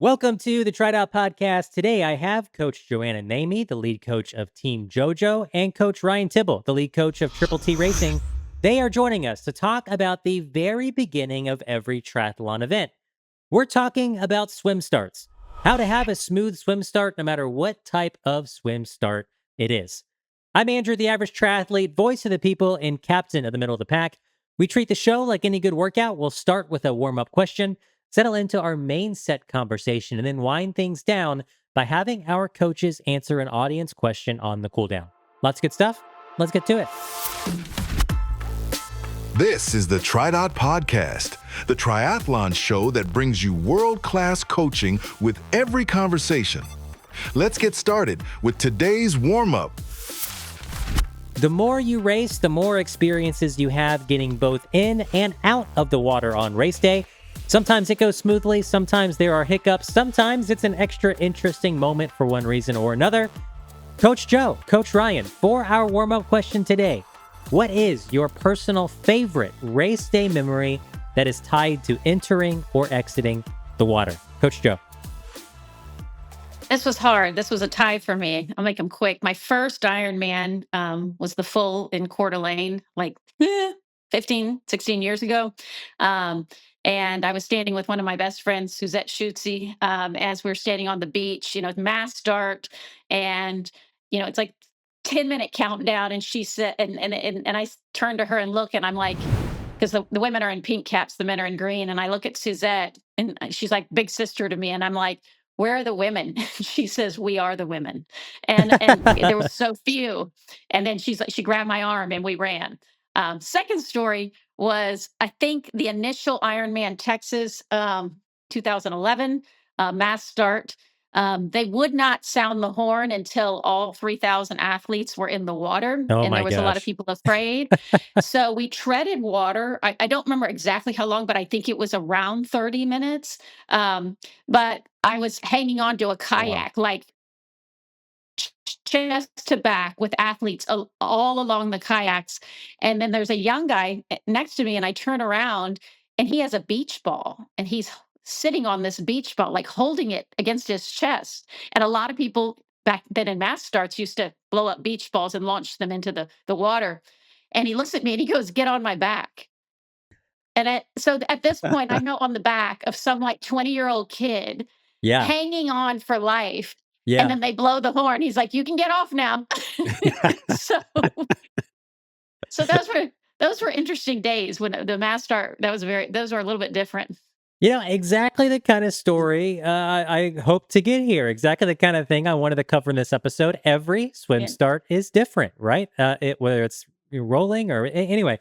Welcome to the TriDot Podcast. Today I have Coach Joanna Nami, the lead coach of Team JoJo, and Coach Ryan Tibball, the lead coach of Triple T Racing. They are joining us to talk about the very beginning of every triathlon event. We're talking about swim starts, how to have a smooth swim start no matter what type of swim start it is. I'm Andrew, the average triathlete, voice of the people, and captain of the middle of the pack. We treat the show like any good workout. We'll start with a warm-up question, settle into our main set conversation, and then wind things down by having our coaches answer an audience question on the cooldown. Lots of good stuff. Let's get to it. This is the TriDot Podcast, the triathlon show that brings you world-class coaching with every conversation. Let's get started with today's warm-up. The more you race, the more experiences you have getting both in and out of the water on race day. Sometimes it goes smoothly, sometimes there are hiccups, sometimes it's an extra interesting moment for one reason or another. Coach Joe, Coach Ryan, for our warm-up question today, what is your personal favorite race day memory that is tied to entering or exiting the water? Coach Joe. This was hard. This was a tie for me. I'll make them quick. My first Ironman was the full in Coeur d'Alene, 15, 16 years ago. And I was standing with one of my best friends, Suzette Schutze, as we were standing on the beach, mass start. And, it's like 10-minute countdown. And she said, and I turned to her and look, and I'm like, because the women are in pink caps, the men are in green. And I look at Suzette, and she's like big sister to me. And I'm like, where are the women? She says, we are the women. And there was so few. And then she grabbed my arm and we ran. Second story was, I think, the initial Ironman Texas 2011 mass start. They would not sound the horn until all 3,000 athletes were in the water. Oh And my there was a lot of gosh. people afraid. So we treaded water. I don't remember exactly how long, but I think it was around 30 minutes. But I was hanging on to a Wow. kayak, like chest to back with athletes all along the kayaks. And then there's a young guy next to me, and I turn around and he has a beach ball, and he's sitting on this beach ball, like holding it against his chest. And a lot of people back then in mass starts used to blow up beach balls and launch them into the water. And he looks at me and he goes, "Get on my back." And so at this point, I'm now on the back of some like 20-year-old kid Yeah. hanging on for life. And Yeah. then they blow the horn. He's like, "You can get off now." so so those were interesting days when the mass start. Those were a little bit different. Exactly the kind of story I hope to get here. Exactly the kind of thing I wanted to cover in this episode. Every swim Yeah. start is different, right? Whether it's rolling or anyway,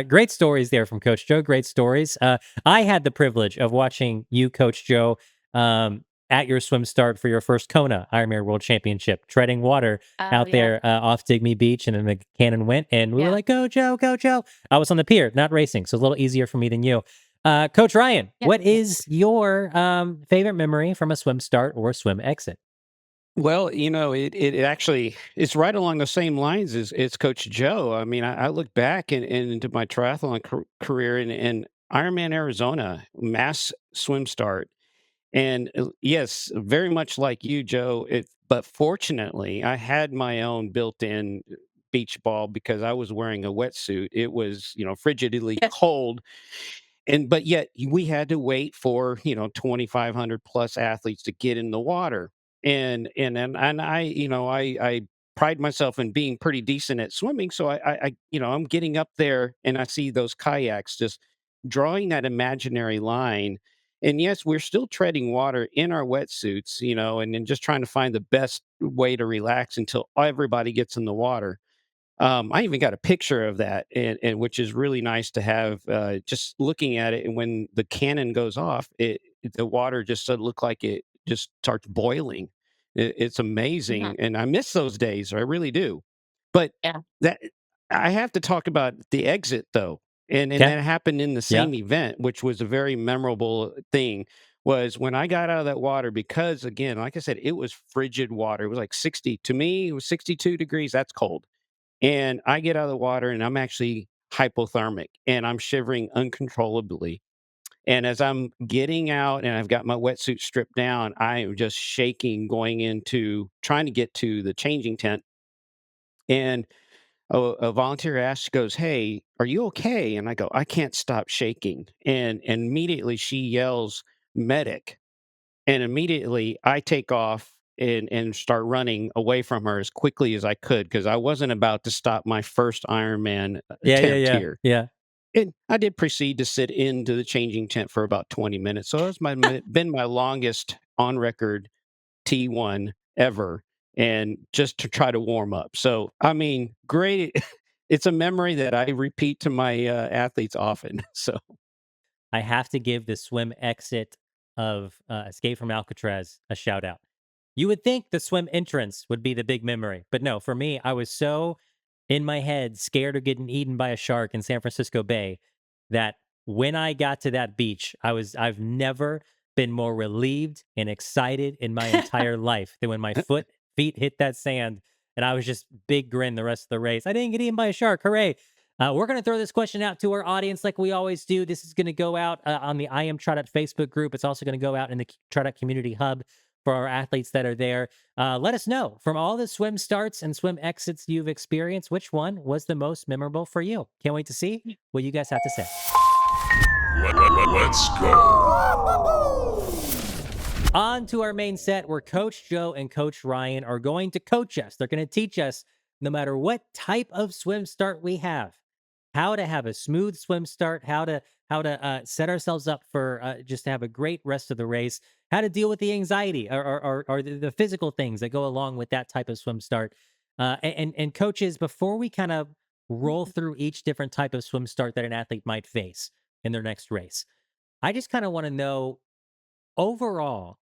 great stories there from Coach Joe. Great stories. I had the privilege of watching you, Coach Joe, at your swim start for your first Kona Ironman World Championship, treading water Oh out yeah. there off Digby Beach, and then the cannon went, and we were Yeah. like, "Go Joe, go Joe!" I was on the pier, not racing, so it's a little easier for me than you. Coach Ryan, Yeah. what is your favorite memory from a swim start or swim exit? Well, it actually it's right along the same lines as Coach Joe. I mean, I look back into my triathlon career in Ironman Arizona, mass swim start. And yes, very much like you, Joe. But fortunately, I had my own built-in beach ball because I was wearing a wetsuit. It was, frigidly Yes. cold. But yet we had to wait for 2,500 plus athletes to get in the water, and I I pride myself in being pretty decent at swimming, so I'm getting up there and I see those kayaks just drawing that imaginary line, and yes, we're still treading water in our wetsuits, and then just trying to find the best way to relax until everybody gets in the water. I even got a picture of that, and which is really nice to have. Just looking at it, and when the cannon goes off, the water just look like it just starts boiling. It's Mhm. amazing, and I miss those days. I really do. But Yeah. that I have to talk about the exit though, and Okay. that happened in the Yeah. same event, which was a very memorable thing. Was when I got out of that water because again, like I said, it was frigid water. It was like 60 to me. It was 62 degrees. That's cold, and I get out of the water and I'm actually hypothermic and I'm shivering uncontrollably. And as I'm getting out and I've got my wetsuit stripped down, I am just shaking going into trying to get to the changing tent. And a volunteer asks, goes, "Hey, are you okay?" And I go, "I can't stop shaking." And immediately she yells, "Medic." And immediately I take off and start running away from her as quickly as I could because I wasn't about to stop my first Ironman Yeah, yeah, attempt yeah, here. yeah. And I did proceed to sit into the changing tent for about 20 minutes. So it's been my longest on record T1 ever, and just to try to warm up. So, I mean, great. It's a memory that I repeat to my athletes often. So, I have to give the swim exit of Escape from Alcatraz a shout out. You would think the swim entrance would be the big memory, but no, for me, I was so in my head scared of getting eaten by a shark in San Francisco Bay that when I got to that beach, I've never been more relieved and excited in my entire life than when my feet hit that sand and I was just big grin the rest of the race. I didn't get eaten by a shark. Hooray. We're going to throw this question out to our audience like we always do. This is going to go out on the I Am TriDot Facebook group. It's also going to go out in the TriDot Community Hub for our athletes that are there. Let us know from all the swim starts and swim exits you've experienced, which one was the most memorable for you? Can't wait to see what you guys have to say. Let's go. On to our main set where Coach Joe and Coach Ryan are going to coach us. They're going to teach us, no matter what type of swim start we have, how to have a smooth swim start, how to set ourselves up for just to have a great rest of the race, how to deal with the anxiety or the physical things that go along with that type of swim start. And coaches, before we kind of roll through each different type of swim start that an athlete might face in their next race, I just kind of want to know overall,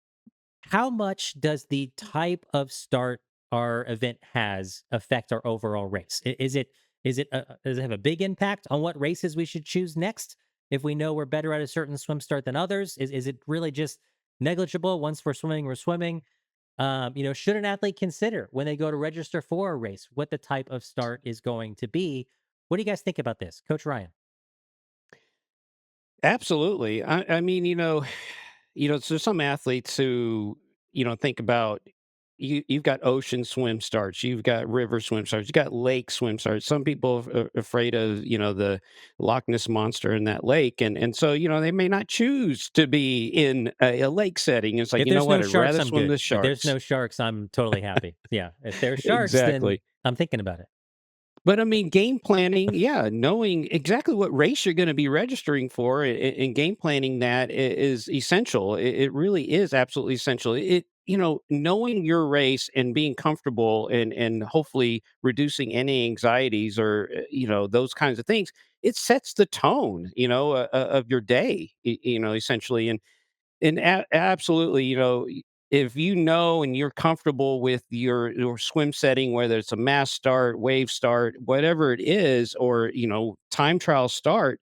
how much does the type of start our event has affect our overall race? Does it have a big impact on what races we should choose next? If we know we're better at a certain swim start than others, is it really just negligible? Once we're swimming, we're swimming. Should an athlete consider when they go to register for a race what the type of start is going to be? What do you guys think about this, Coach Ryan? absolutely. I mean, so some athletes who, think about you've got ocean swim starts, you've got river swim starts, you've got lake swim starts. Some people are afraid of, the Loch Ness monster in that lake. And so, they may not choose to be in a lake setting. It's like, If you know there's no what, I'd sharks, rather I'm swim good. the If there's sharks. no sharks, I'm totally happy. Yeah. If there's sharks, then Exactly. I'm thinking about it. But I mean, game planning, yeah, knowing exactly what race you're going to be registering for and game planning that is essential. It really is absolutely essential. Knowing your race and being comfortable and hopefully reducing any anxieties or those kinds of things. It sets the tone, of your day, essentially. And absolutely, if you know and you're comfortable with your swim setting, whether it's a mass start, wave start, whatever it is, or time trial start,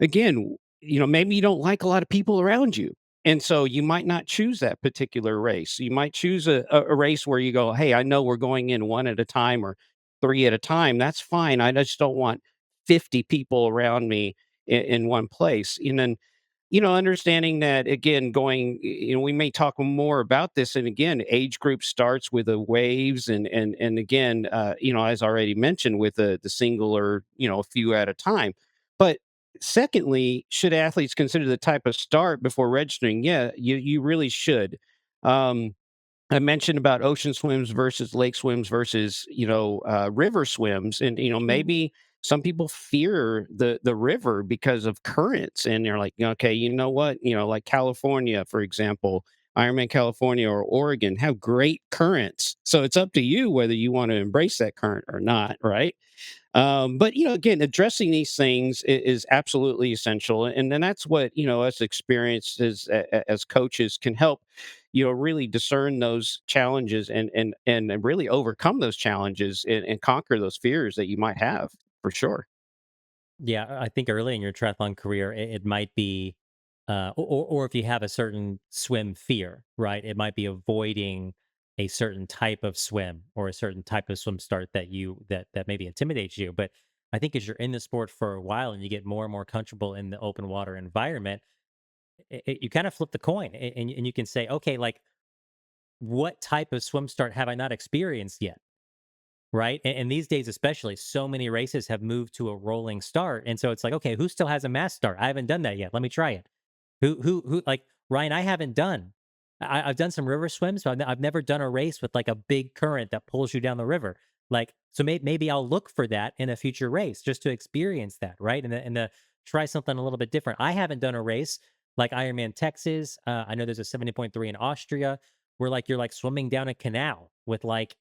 again, maybe you don't like a lot of people around you, and so you might not choose that particular race. You might choose a race where you go, "Hey, I know we're going in one at a time or three at a time. That's fine. I just don't want 50 people around me in one place." And then understanding that again, we may talk more about this. And again, age group starts with the waves and again, as already mentioned with the single or, a few at a time. But secondly, should athletes consider the type of start before registering? Yeah, you really should. Um, I mentioned about ocean swims versus lake swims versus river swims, and Mhm. maybe some people fear the river because of currents, and they're like, okay, you know what, like California, for example, Ironman California or Oregon have great currents, so it's up to you whether you want to embrace that current or not, right? But again, addressing these things is absolutely essential, and then that's what us experienced as coaches can help really discern those challenges and really overcome those challenges and conquer those fears that you might have for sure. Yeah, I think early in your triathlon career, it might be, or if you have a certain swim fear, right? It might be avoiding a certain type of swim or a certain type of swim start that maybe intimidates you. But I think as you're in the sport for a while and you get more and more comfortable in the open water environment, You kind of flip the coin, and you can say, okay, like, what type of swim start have I not experienced yet? Right. And these days, especially, so many races have moved to a rolling start. And so it's like, okay, who still has a mass start? I haven't done that yet. Let me try it. Like Ryan, I haven't done. I've done some river swims, but I've never done a race with like a big current that pulls you down the river. Like, so maybe I'll look for that in a future race just to experience that. Right. And try something a little bit different. I haven't done a race like Ironman Texas. I know there's a 70.3 in Austria where like you're like swimming down a canal with like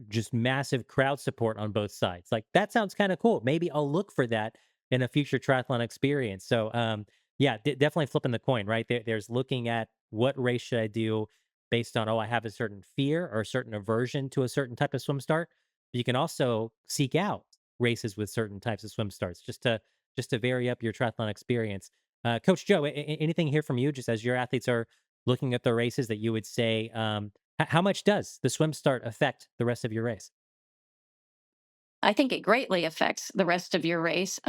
just massive crowd support on both sides. Like that sounds kind of cool. Maybe I'll look for that in a future triathlon experience. So, yeah, definitely flipping the coin, right? There's looking at what race should I do based on, oh, I have a certain fear or a certain aversion to a certain type of swim start. But you can also seek out races with certain types of swim starts just to vary up your triathlon experience. Coach Joe, anything here from you, just as your athletes are looking at the races that you would say, how much does the swim start affect the rest of your race? I think it greatly affects the rest of your race.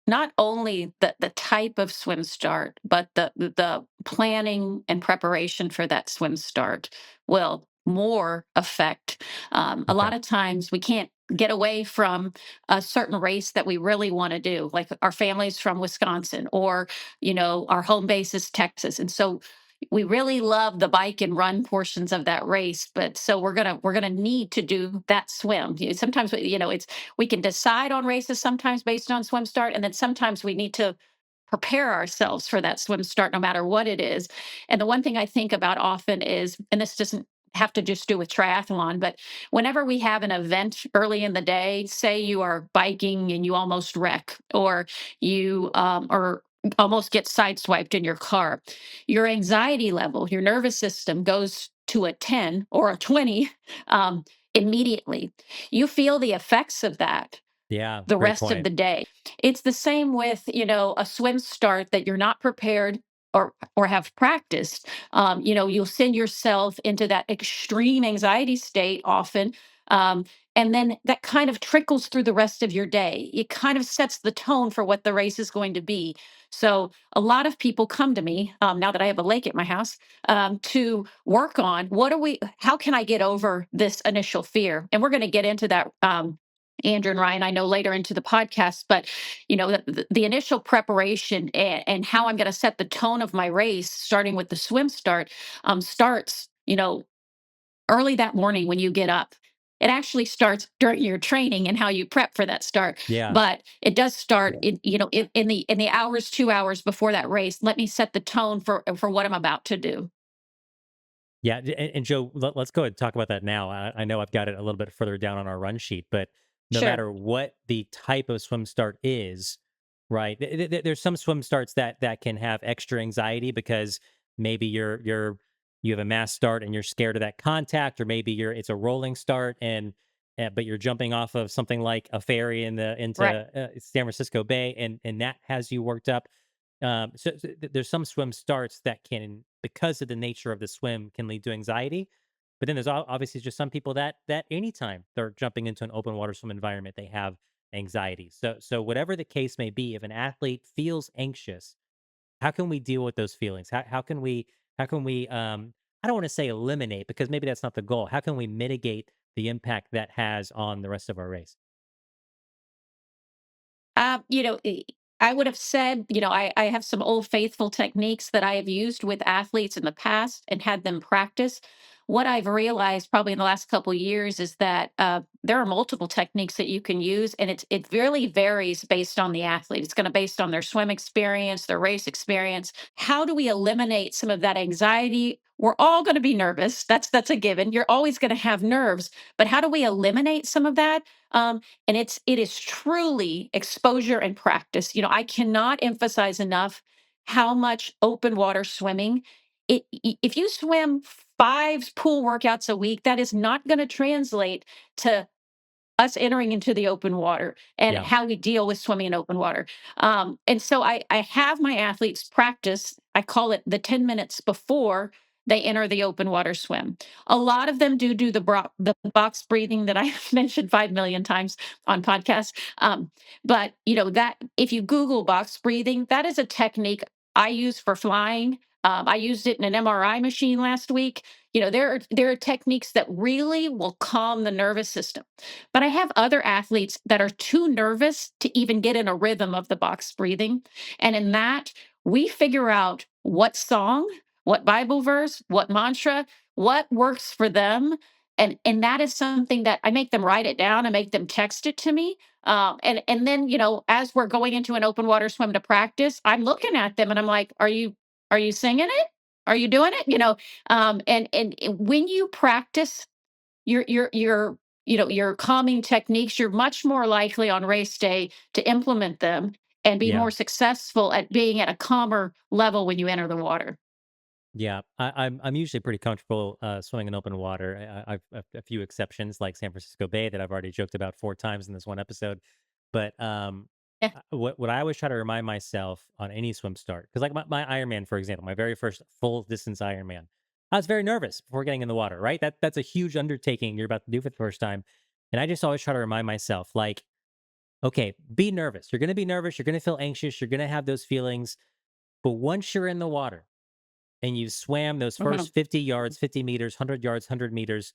Not only the type of swim start, but the planning and preparation for that swim start will more affect. A Okay. lot of times we can't get away from a certain race that we really want to do, like our family's from Wisconsin, or our home base is Texas, and so we really love the bike and run portions of that race. But so we're gonna need to do that swim. Sometimes it's we can decide on races sometimes based on swim start, and then sometimes we need to prepare ourselves for that swim start no matter what it is. And the one thing I think about often is, and this doesn't have to just do with triathlon, but whenever we have an event early in the day, say you are biking and you almost wreck, or you or almost get sideswiped in your car, your anxiety level, your nervous system goes to a 10 or a 20 immediately. You feel the effects of that Yeah, the great rest of point. the day. It's the same with, a swim start that you're not prepared or have practiced. You'll send yourself into that extreme anxiety state often. And then that kind of trickles through the rest of your day. It kind of sets the tone for what the race is going to be. So a lot of people come to me now that I have a lake at my house to work on how can I get over this initial fear? And we're going to get into that Andrew and Ryan, I know later into the podcast, but the initial preparation and how I'm going to set the tone of my race, starting with the swim start, starts early that morning when you get up. It actually starts during your training and how you prep for that start, Yeah. but it does start in the hours, 2 hours before that race. Let me set the tone for what I'm about to do. Yeah, and Joe, let's go ahead and talk about that now. I know I've got it a little bit further down on our run sheet, but no Sure. matter what the type of swim start is, right? There's some swim starts that can have extra anxiety because maybe you have a mass start and you're scared of that contact, or maybe it's a rolling start and but you're jumping off of something like a ferry into Right. San Francisco Bay, and that has you worked up. There's some swim starts that can, because of the nature of the swim, can lead to anxiety. But then there's obviously just some people that anytime they're jumping into an open water swim environment, they have anxiety. So whatever the case may be, if an athlete feels anxious, how can we deal with those feelings? How can we I don't want to say eliminate, because maybe that's not the goal. How can we mitigate the impact that has on the rest of our race? Um, you know, e- I would have said, I have some old faithful techniques that I have used with athletes in the past and had them practice. What I've realized probably in the last couple of years is that there are multiple techniques that you can use, and it really varies based on the athlete. It's going to based on their swim experience, their race experience. How do we eliminate some of that anxiety? We're all going to be nervous. That's a given. You're always going to have nerves, but how do we eliminate some of that? And it is truly exposure and practice. I cannot emphasize enough how much open water swimming. If you swim 5 pool workouts a week, that is not going to translate to us entering into the open water and Yeah. how we deal with swimming in open water. And so I have my athletes practice. I call it the 10 minutes before they enter the open water swim. A lot of them do the box breathing that I've mentioned 5 million times on podcasts. But that if you Google box breathing, that is a technique I use for flying. I used it in an MRI machine last week. There are techniques that really will calm the nervous system. But I have other athletes that are too nervous to even get in a rhythm of the box breathing. And in that, we figure out what song, what Bible verse, what mantra, what works for them. And that is something that I make them write it down. I make them text it to me. And then, as we're going into an open water swim to practice, I'm looking at them and I'm like, are you singing it? Are you doing it? And when you practice your calming techniques, you're much more likely on race day to implement them and be Yeah. more successful at being at a calmer level when you enter the water. Yeah, I'm usually pretty comfortable swimming in open water. I've a few exceptions, like San Francisco Bay, that I've already joked about 4 times in this one episode. But Yeah. what I always try to remind myself on any swim start, because like my Ironman, for example, my very first full distance Ironman, I was very nervous before getting in the water. Right, that's a huge undertaking you're about to do for the first time, and I just always try to remind myself, like, okay, be nervous. You're going to be nervous. You're going to feel anxious. You're going to have those feelings. But once you're in the water and you swam those Mhm. first 50 yards, 50 meters, 100 yards, 100 meters,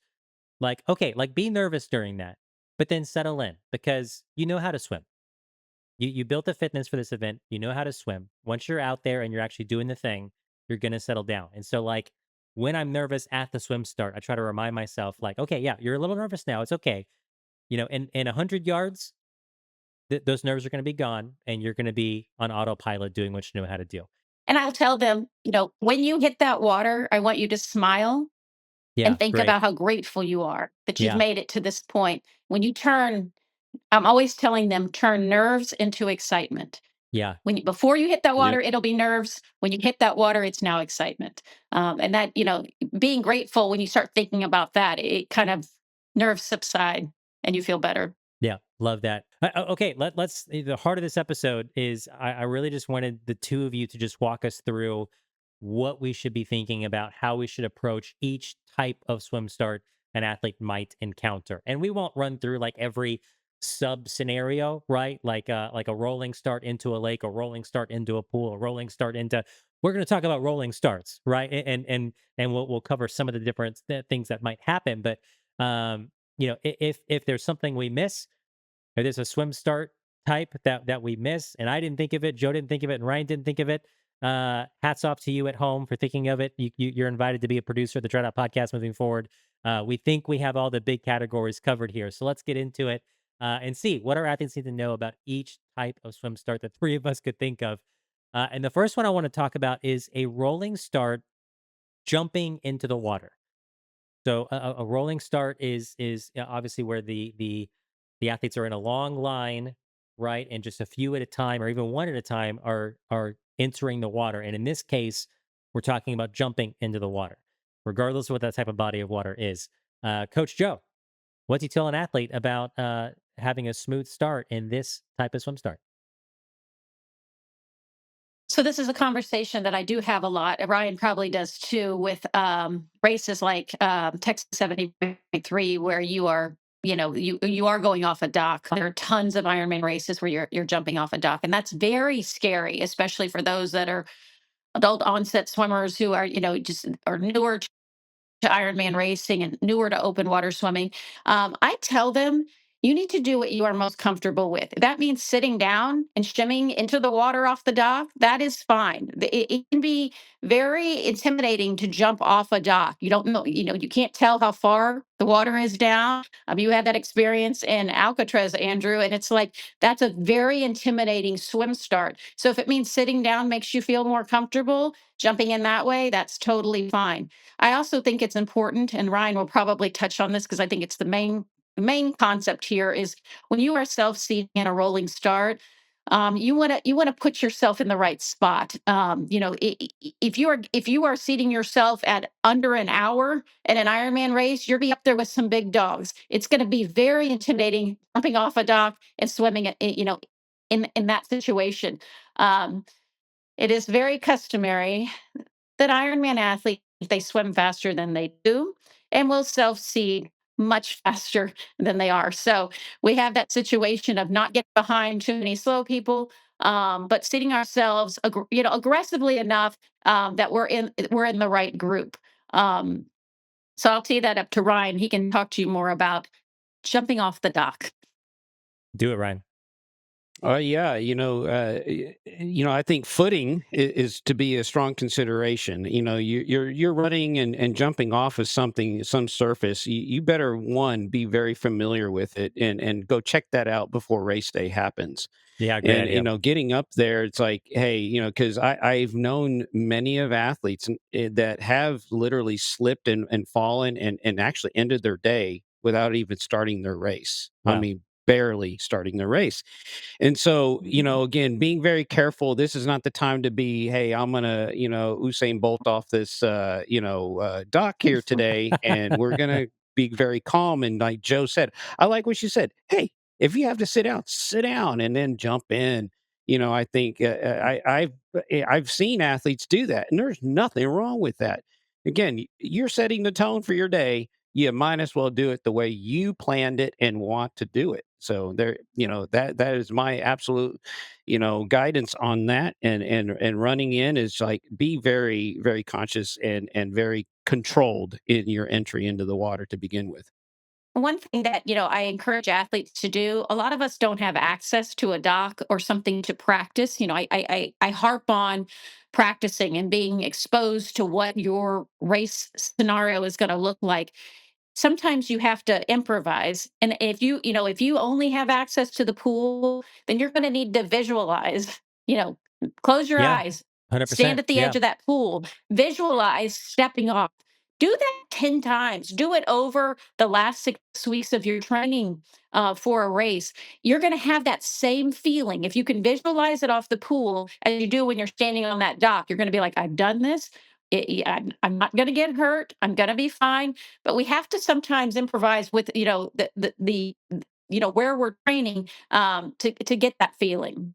like, okay, like be nervous during that, but then settle in because you know how to swim. You built the fitness for this event. You know how to swim. Once you're out there and you're actually doing the thing, you're going to settle down. And so, like, when I'm nervous at the swim start, I try to remind myself, like, okay, yeah, you're a little nervous now. It's okay. In 100 yards, those nerves are going to be gone and you're going to be on autopilot doing what you know how to do. And I'll tell them, when you hit that water, I want you to smile Yeah, and think great. about how grateful you are that you've Yeah, made it to this point. When you turn, I'm always telling them, turn nerves into excitement. yeah, Before you hit that Yep. water, it'll be nerves. When you hit that water, it's now excitement. And that, being grateful, when you start thinking about that, it kind of nerves subside and you feel better. yeah, love that. Okay, let's. The heart of this episode is I really just wanted the two of you to just walk us through what we should be thinking about, how we should approach each type of swim start an athlete might encounter. And we won't run through like every sub scenario, right? Like a rolling start into a lake, a rolling start into a pool, a rolling start into. We're going to talk about rolling starts, right? And we'll cover some of the different things that might happen, but if there's something we miss, if there's a swim start type that we miss, and I didn't think of it, Joe didn't think of it, and Ryan didn't think of it. Hats off to you at home for thinking of it. You're invited to be a producer of the TriDot podcast moving forward. We think we have all the big categories covered here, so let's get into it and see what our athletes need to know about each type of swim start that three of us could think of. And the first one I want to talk about is a rolling start jumping into the water. So a rolling start is obviously where the athletes are in a long line, right, and just a few at a time, or even one at a time, are entering the water. And in this case, we're talking about jumping into the water, regardless of what that type of body of water is. Coach Joe, what do you tell an athlete about having a smooth start in this type of swim start? So this is a conversation that I do have a lot. Ryan probably does too, with races like Texas 70.3, where you are going off a dock. There are tons of Ironman races where you're jumping off a dock, and that's very scary, especially for those that are adult onset swimmers who are just are newer to Ironman racing and newer to open water swimming. I tell them you need to do what you are most comfortable with. If that means sitting down and shimming into the water off the dock, that is fine. It can be very intimidating to jump off a dock. You don't know, you can't tell how far the water is down. You had that experience in Alcatraz, Andrew, and it's like that's a very intimidating swim start. So if it means sitting down makes you feel more comfortable, jumping in that way, that's totally fine. I also think it's important, and Ryan will probably touch on this because I think it's the main concept here is when you are self-seating in a rolling start, you want to put yourself in the right spot. If you are seating yourself at under an hour at an Ironman race, you're be up there with some big dogs. It's going to be very intimidating jumping off a dock and swimming in that situation. Um, it is very customary that Ironman athletes, they swim faster than they do and will self-seed much faster than they are. So we have that situation of not getting behind too many slow people, but seating ourselves, aggressively enough that we're in the right group. Um, so I'll tee that up to Ryan. He can talk to you more about jumping off the dock. Do it, Ryan. Yeah, I think footing is to be a strong consideration. You're running and jumping off of some surface. You better one be very familiar with it and go check that out before race day happens. Yeah, great And idea. getting up there, it's like, hey, because I've known many of athletes that have literally slipped and fallen and actually ended their day without even starting their race. I Wow. mean, barely starting their race. And so, again, being very careful. This is not the time to be, hey, I'm gonna, Usain Bolt off this, dock here today, and we're gonna be very calm. And like Joe said, I like what she said. Hey, if you have to sit down, and then jump in. I think I've seen athletes do that, and there's nothing wrong with that. Again, you're setting the tone for your day. You might as well do it the way you planned it and want to do it. So there, that is my absolute, guidance on that. And running in is like, be very, very conscious and very controlled in your entry into the water to begin with. One thing that, I encourage athletes to do, a lot of us don't have access to a dock or something to practice. I harp on practicing and being exposed to what your race scenario is going to look like. Sometimes you have to improvise. And if you only have access to the pool, then you're going to need to visualize, you know, close your Yeah, eyes, stand 100%. at the Yeah. edge of that pool, visualize stepping off. Do that 10 times. Do it over the last 6 weeks of your training for a race. You're going to have that same feeling. If you can visualize it off the pool as you do when you're standing on that dock, you're going to be like, I've done this. I'm not going to get hurt. I'm going to be fine. But we have to sometimes improvise with, where we're training to get that feeling.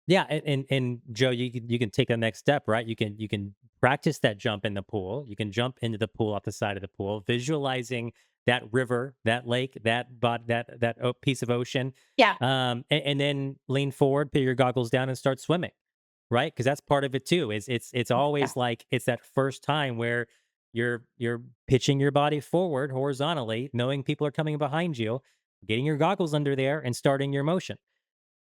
Yeah, and Joe, you can take the next step, right? You can practice that jump in the pool. You can jump into the pool off the side of the pool, visualizing that river, that lake, that piece of ocean, Yeah. and then lean forward, put your goggles down, and start swimming, right? Because that's part of it too. Is it's Yeah. always like it's that first time where you're pitching your body forward horizontally, knowing people are coming behind you, getting your goggles under there, and starting your motion.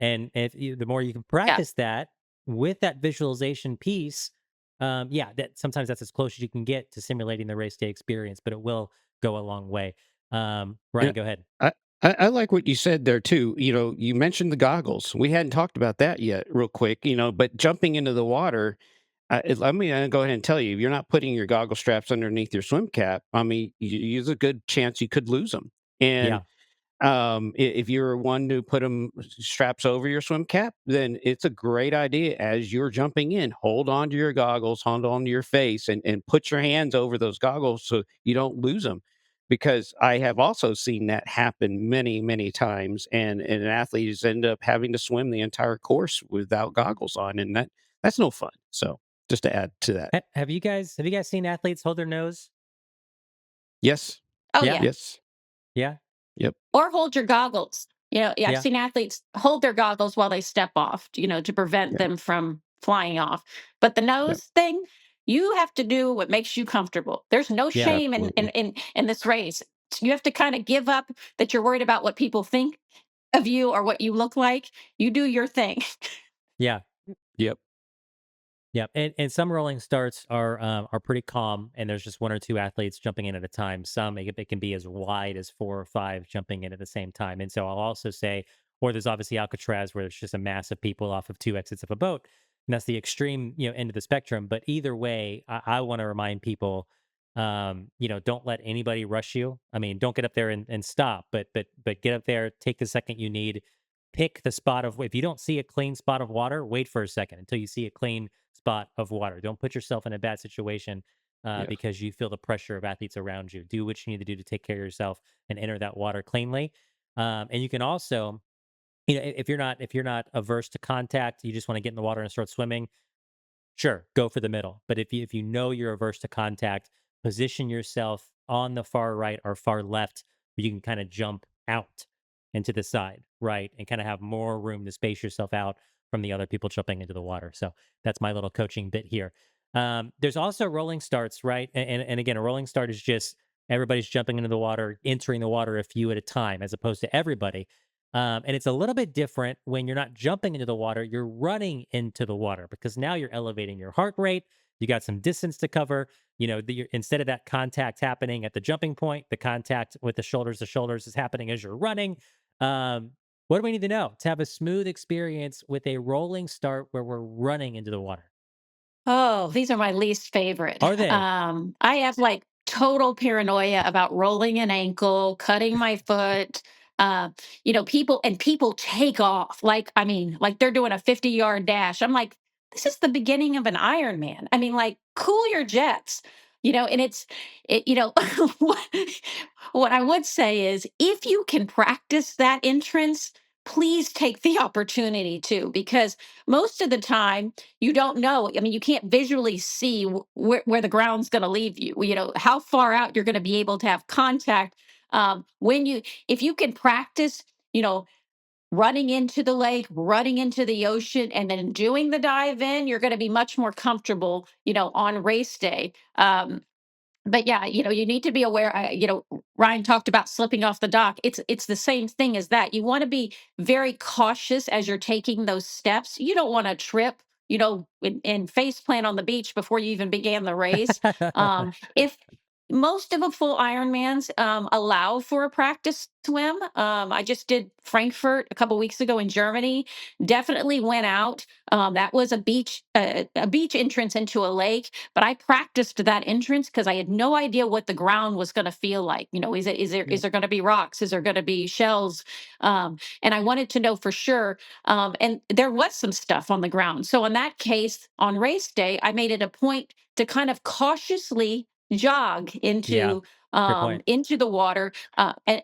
And the more you can Yeah. practice that with that visualization piece, yeah, that sometimes that's as close as you can get to simulating the race day experience, but it will go a long way. Yeah, Ryan, go ahead. I, I like what you said there too. You mentioned the goggles. We hadn't talked about that yet, real quick. But jumping into the water, let me go ahead and tell you, if you're not putting your goggle straps underneath your swim cap, I mean, there's a good chance you could lose them. And Yeah, if you're one to put them straps over your swim cap, then it's a great idea as you're jumping in. Hold on to your goggles, hold on to your face, and put your hands over those goggles so you don't lose them. Because I have also seen that happen many, many times, and athletes end up having to swim the entire course without goggles on, and that's no fun. So just to add to that, have you guys seen athletes hold their nose? yes, Oh, Yeah, yeah. yes, yeah, yep, Or hold your goggles. Yeah, I've yeah, seen athletes hold their goggles while they step off, to prevent yeah, them from flying off. But the yep, nose thing, you have to do what makes you comfortable. There's no yeah, shame in absolutely, in in this race. You have to kind of give up that you're worried about what people think of you or what you look like. You do your thing. yeah. yep, Yeah, and some rolling starts are pretty calm, and there's just one or two athletes jumping in at a time. Some it can be as wide as four or five jumping in at the same time. And so I'll also say, or there's obviously Alcatraz where there's just a mass of people off of two exits of a boat, and that's the extreme end of the spectrum. But either way, I want to remind people, don't let anybody rush you. I mean, don't get up there and stop, but get up there, take the second you need, pick the spot of if you don't see a clean spot of water, wait for a second until you see a clean spot of water. Don't put yourself in a bad situation yeah, because you feel the pressure of athletes around you. Do what you need to do to take care of yourself and enter that water cleanly. And you can also, if you're not averse to contact, you just want to get in the water and start swimming. Sure, go for the middle. But if you know you're averse to contact, position yourself on the far right or far left where you can kind of jump out and to the side, right? And kind of have more room to space yourself out from the other people jumping into the water. So that's my little coaching bit here. There's also rolling starts, right? And again, a rolling start is just everybody's jumping into the water, entering the water a few at a time, as opposed to everybody. And it's a little bit different when you're not jumping into the water, you're running into the water because now you're elevating your heart rate. You got some distance to cover. Instead of that contact happening at the jumping point, the contact with the shoulders to shoulders is happening as you're running. What do we need to know to have a smooth experience with a rolling start where we're running into the water? Oh, these are my least favorite. Are they? I have like total paranoia about rolling an ankle, cutting my foot. Uh, people take off. Like, I mean, like they're doing a 50-yard dash. I'm like, this is the beginning of an Ironman. I mean, like, cool your jets. And what, what I would say is if you can practice that entrance, please take the opportunity to, because most of the time you don't know. I mean, you can't visually see where the ground's going to leave you. How far out you're going to be able to have contact. If you can practice, you know, running into the lake, running into the ocean, and then doing the dive in, you're going to be much more comfortable, on race day. But yeah, you need to be aware. Ryan talked about slipping off the dock. It's the same thing as that. You want to be very cautious as you're taking those steps. You don't want to trip, and face plant on the beach before you even began the race. If Most of a full Ironmans allow for a practice swim. I just did Frankfurt a couple weeks ago in Germany. Definitely went out. That was a beach entrance into a lake, but I practiced that entrance because I had no idea what the ground was going to feel like. Yeah. Is there going to be rocks? Is there going to be shells? And I wanted to know for sure. And there was some stuff on the ground. So in that case, on race day, I made it a point to kind of cautiously jog Yeah. Good point. into the water. And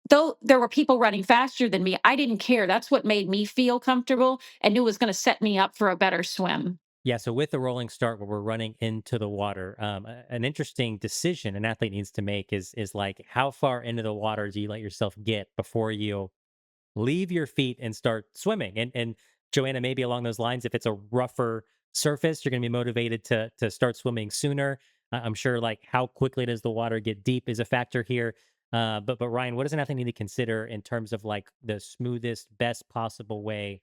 though there were people running faster than me, I didn't care. That's what made me feel comfortable and knew it was going to set me up for a better swim. Yeah, so with the rolling start where we're running into the water, an interesting decision an athlete needs to make is like how far into the water do you let yourself get before you leave your feet and start swimming? And Joanna, maybe along those lines, if it's a rougher surface, you're going to be motivated to start swimming sooner. I'm sure like how quickly does the water get deep is a factor here. But Ryan, what does an athlete need to consider in terms of like the smoothest, best possible way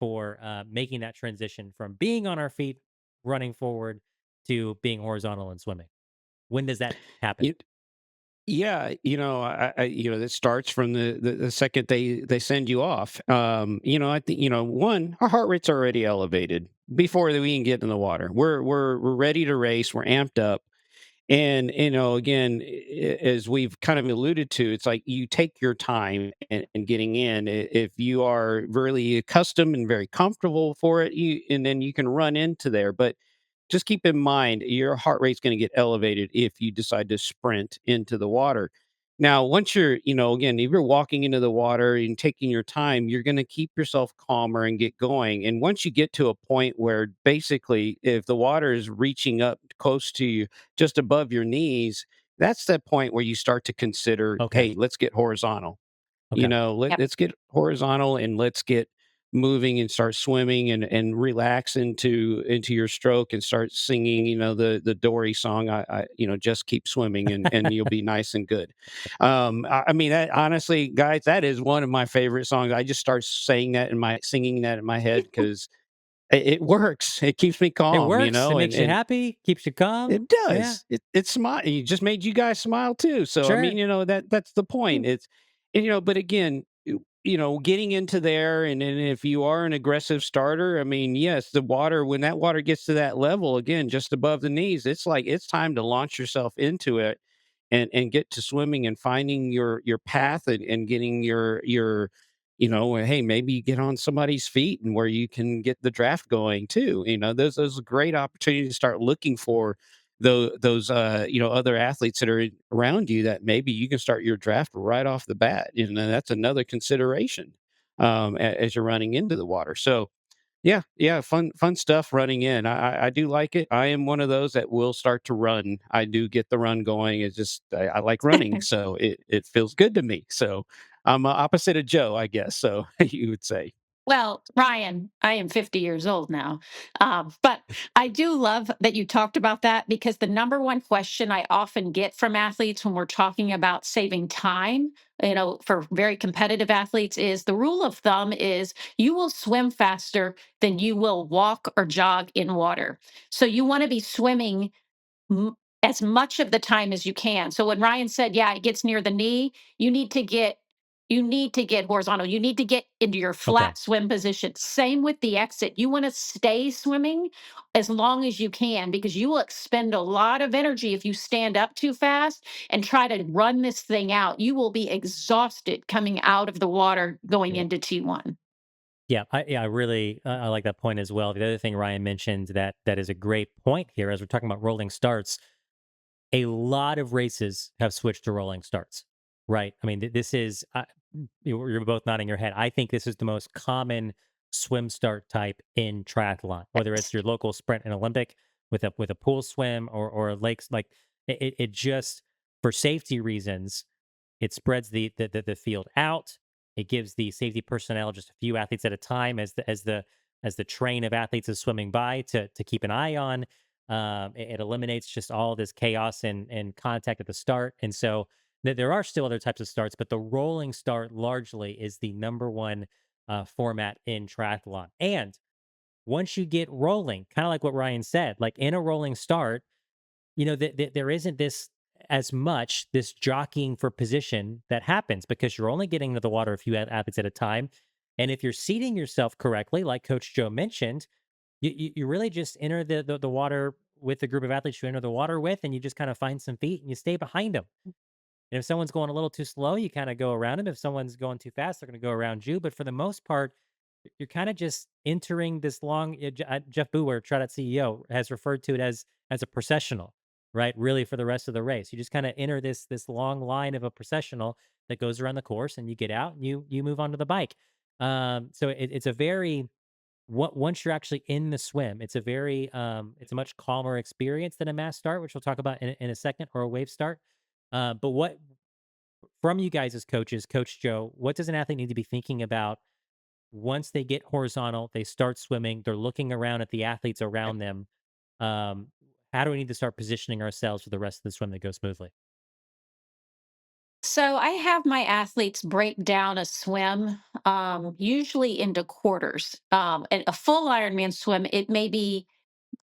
for making that transition from being on our feet, running forward, to being horizontal and swimming? When does that happen? Yeah, that starts from the second they send you off. I think one, our heart rate's already elevated before we even get in the water. We're ready to race. We're amped up, and again, as we've kind of alluded to, it's like you take your time and getting in. If you are really accustomed and very comfortable for it, and then you can run into there, but just keep in mind your heart rate's going to get elevated if you decide to sprint into the water. Now, once you're, again, if you're walking into the water and taking your time, you're going to keep yourself calmer and get going. And once you get to a point where basically, if the water is reaching up close to you, just above your knees, that's that point where you start to consider, Okay. hey, let's get horizontal. Okay. Yep. Let's get horizontal and let's get moving and start swimming and relax into your stroke and start singing, the Dory song. Just keep swimming and you'll be nice and good. I mean, that honestly, guys, that is one of my favorite songs. I just start singing that in my head because it works. It keeps me It calm, works. It makes you and happy, keeps you calm. it Yeah, does. It smile. It just made you guys smile too. So I mean, sure. that's the point. Mm. But again, getting into there, and then if you are an aggressive starter, I mean, yes, the water when that water gets to that level again, just above the knees, it's like it's time to launch yourself into it, and get to swimming and finding your path and getting your hey, maybe you get on somebody's feet and where you can get the draft going too. Those are great opportunities to start looking for those other athletes that are around you that maybe you can start your draft right off the bat. That's another consideration as you're running into the water. So Yeah, fun stuff running in. I do like it. I am one of those that will start to run. I do get the run going. It's just I like running, so it feels good to me. So I'm opposite of Joe, I guess. So you would say. Well, Ryan, I am 50 years old now. But I do love that you talked about that, because the number one question I often get from athletes when we're talking about saving time, for very competitive athletes, is the rule of thumb is you will swim faster than you will walk or jog in water. So you want to be swimming m- as much of the time as you can. So when Ryan said, "Yeah, it gets near the knee," you need to get horizontal. You need to get into your Okay. flat swim position. Same with the exit. You want to stay swimming as long as you can, because you will expend a lot of energy if you stand up too fast and try to run this thing out. You will be exhausted coming out of the water going Yeah. into T1. Yeah, I really I like that point as well. The other thing Ryan mentioned that is a great point here, as we're talking about rolling starts. A lot of races have switched to rolling starts, right? I mean, this is you're both nodding your head. I think this is the most common swim start type in triathlon, whether it's your local sprint and Olympic with a pool swim or a lakes. Like it just, for safety reasons, it spreads the field out. It gives the safety personnel just a few athletes at a time as the train of athletes is swimming by to keep an eye on. It eliminates just all this chaos and contact at the start. And so there are still other types of starts, but the rolling start largely is the number one format in triathlon. And once you get rolling, kind of like what Ryan said, like in a rolling start, there isn't this as much this jockeying for position that happens, because you're only getting into the water a few athletes at a time. And if you're seating yourself correctly, like Coach Joe mentioned, you really just enter the water with the group of athletes you enter the water with, and you just kind of find some feet and you stay behind them. And if someone's going a little too slow, you kind of go around them. If someone's going too fast, they're going to go around you. But for the most part, you're kind of just entering this long. Jeff Boower, TriDot CEO, has referred to it as a processional, right? Really, for the rest of the race, you just kind of enter this long line of a processional that goes around the course, and you get out and you move onto the bike. So it's a very once you're actually in the swim, it's a much calmer experience than a mass start, which we'll talk about in a second, or a wave start. But what from you guys as coaches, Coach Joe, what does an athlete need to be thinking about once they get horizontal, they start swimming, they're looking around at the athletes around them? Um, how do we need to start positioning ourselves for the rest of the swim to go smoothly? So I have my athletes break down a swim, usually into quarters. And a full Ironman swim, it may be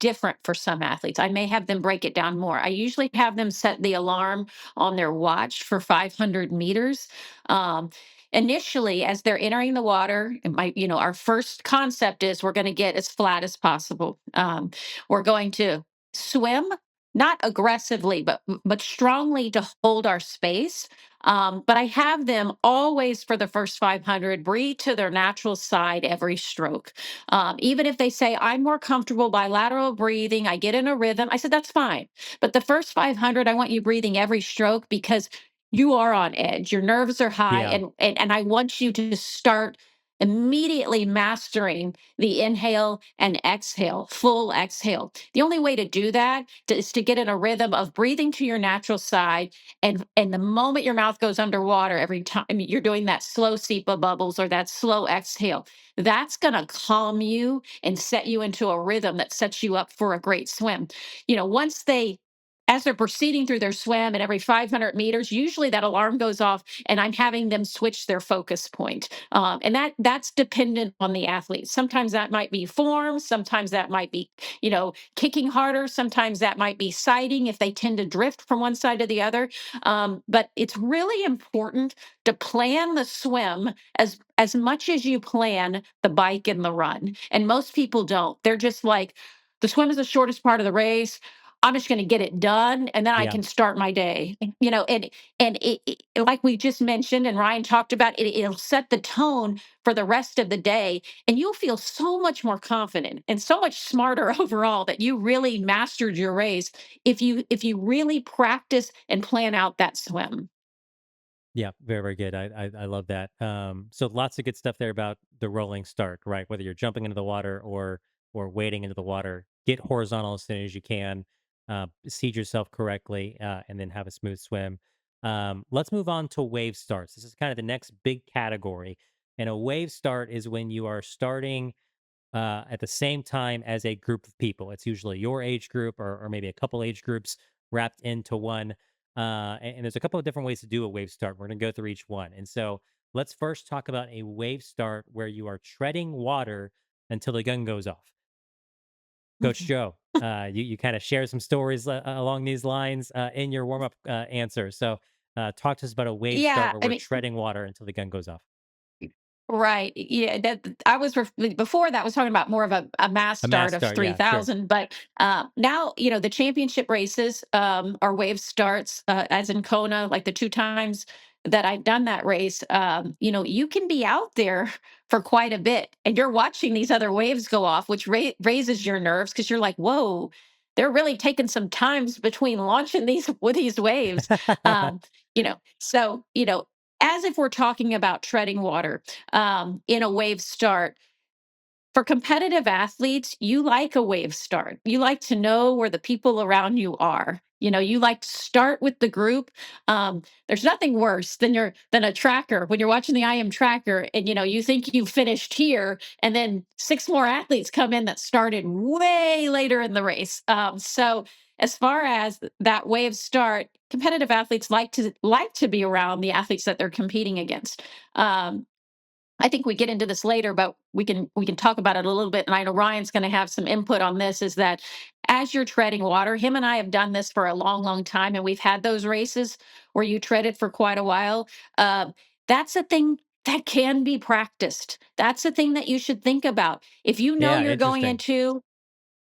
different for some athletes. I may have them break it down more. I usually have them set the alarm on their watch for 500 meters. Um, Initially, as they're entering the water, our first concept is we're going to get as flat as possible. We're going to swim, not aggressively, but strongly, to hold our space. But I have them always, for the first 500, breathe to their natural side every stroke. Even if they say, "I'm more comfortable bilateral breathing, I get in a rhythm," I said, "That's fine. But the first 500, I want you breathing every stroke, because you are on edge. Your nerves are high. Yeah, And I want you to start immediately mastering the inhale and exhale, full exhale. The only way to do that is to get in a rhythm of breathing to your natural side. And the moment your mouth goes underwater, every time you're doing that slow SEPA bubbles or that slow exhale, that's going to calm you and set you into a rhythm that sets you up for a great swim. Once as they're proceeding through their swim, and every 500 meters, usually that alarm goes off, and I'm having them switch their focus point. And that's dependent on the athlete. Sometimes that might be form, sometimes that might be, kicking harder, sometimes that might be sighting if they tend to drift from one side to the other. But it's really important to plan the swim as much as you plan the bike and the run. And most people don't. They're just like, the swim is the shortest part of the race. I'm just going to get it done, and then I yeah, can start my day. And like we just mentioned, and Ryan talked about it, it'll set the tone for the rest of the day, and you'll feel so much more confident and so much smarter overall that you really mastered your race if you really practice and plan out that swim. Yeah, very, very good. I love that. So lots of good stuff there about the rolling start, right? Whether you're jumping into the water or wading into the water, get horizontal as soon as you can, seed yourself correctly, and then have a smooth swim. Let's move on to wave starts. This is kind of the next big category. And a wave start is when you are starting at the same time as a group of people. It's usually your age group or maybe a couple age groups wrapped into one. And there's a couple of different ways to do a wave start. We're going to go through each one. And so let's first talk about a wave start where you are treading water until the gun goes off. Coach Mhm. Joe, you kind of share some stories along these lines in your warm up answer. So talk to us about a wave start Yeah, where I we're mean, treading water until the gun goes off. right. Yeah, that I was before that was talking about more of a mass A mass start of start. Yeah, sure. 3,000, but now the championship races are wave starts, as in Kona, like the two times that I've done that race. You can be out there for quite a bit, and you're watching these other waves go off, which raises your nerves because you're like, whoa. They're really taking some times between launching these with these waves, as if we're talking about treading water in a wave start. For competitive athletes, you like a wave start. You like to know where the people around you are. You like to start with the group. There's nothing worse than a tracker when you're watching the IM tracker and you think you finished here, and then six more athletes come in that started way later in the race. So as far as that wave start, competitive athletes like to be around the athletes that they're competing against. Um, I think we get into this later, but we can talk about it a little bit. And I know Ryan's going to have some input on this. Is that as you're treading water, him and I have done this for a long, long time, and we've had those races where you tread it for quite a while. Uh, that's a thing that can be practiced. That's a thing that you should think about. If you know Yeah, you're going interesting. into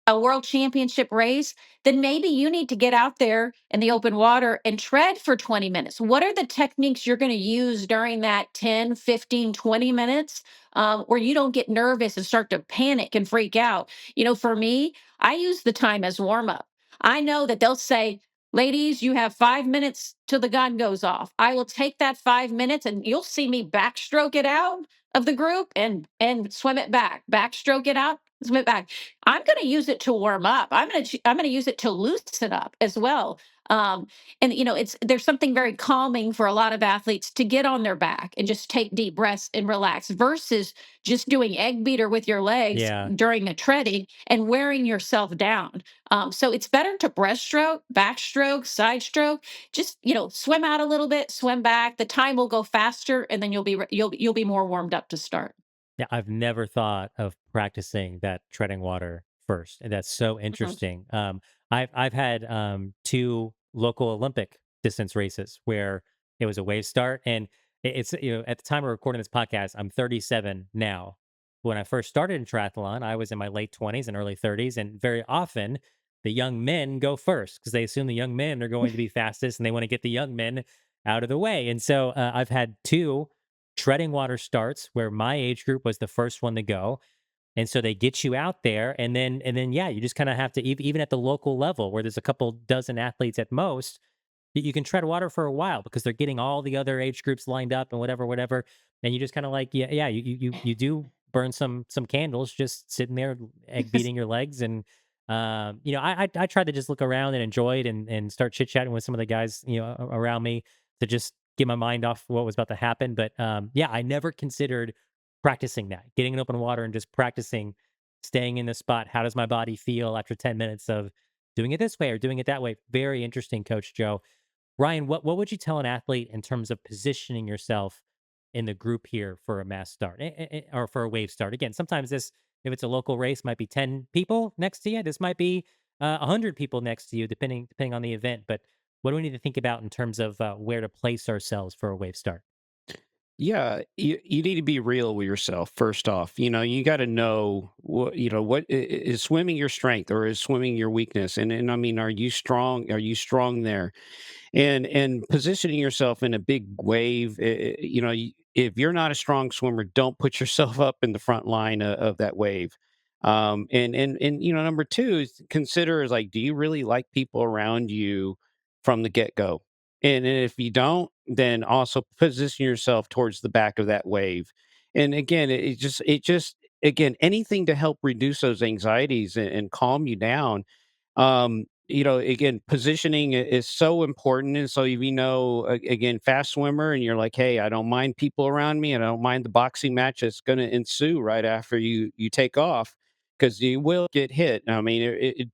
a world championship race, then maybe you need to get out there in the open water and tread for 20 minutes. What are the techniques you're going to use during that 10, 15, 20 minutes where you don't get nervous and start to panic and freak out? For me, I use the time as warm up. I know that they'll say, ladies, you have 5 minutes till the gun goes off. I will take that 5 minutes and you'll see me backstroke it out of the group and swim it back, backstroke it out, swim it back. I'm going to use it to warm up. I'm going to use it to loosen up as well. And it's there's something very calming for a lot of athletes to get on their back and just take deep breaths and relax versus just doing egg beater with your legs Yeah. during the treading and wearing yourself down. So it's better to breaststroke, backstroke, side stroke. Just swim out a little bit, swim back. The time will go faster, and then you'll be more warmed up to start. Yeah, I've never thought of practicing that treading water first, and that's so Mhm. interesting. I've had two local Olympic distance races where it was a wave start, and it's at the time of recording this podcast, I'm 37 now. When I first started in triathlon, I was in my late 20s and early 30s, and very often the young men go first because they assume the young men are going to be fastest, and they want to get the young men out of the way. And so I've had two treading water starts where my age group was the first one to go. And so they get you out there and then yeah, you just kind of have to even at the local level where there's a couple dozen athletes at most, you can tread water for a while because they're getting all the other age groups lined up and whatever. And you just kind of like, yeah, you do burn some candles just sitting there egg beating your legs. And I tried to just look around and enjoy it and start chit chatting with some of the guys, around me to just get my mind off what was about to happen. But yeah, I never considered practicing that, getting in open water and just practicing staying in the spot. How does my body feel after 10 minutes of doing it this way or doing it that way? Very interesting, Coach Joe. Ryan, what would you tell an athlete in terms of positioning yourself in the group here for a mass start or for a wave start? Again, sometimes this, if it's a local race, might be 10 people next to you. This might be 100 people next to you, depending on the event. But what do we need to think about in terms of where to place ourselves for a wave start? Yeah, you need to be real with yourself first off. You got to know is swimming your strength or is swimming your weakness? And I mean, are you strong? Are you strong there? And positioning yourself in a big wave, if you're not a strong swimmer, don't put yourself up in the front line of that wave. And number two is consider is like, do you really like people around you from the get go? And if you don't, then also position yourself towards the back of that wave. And again, it just again, anything to help reduce those anxieties and calm you down. Again, positioning is so important. And so if you know, again, fast swimmer, and you're like, hey, I don't mind people around me, and I don't mind the boxing match that's going to ensue right after you take off, because you will get hit. I mean,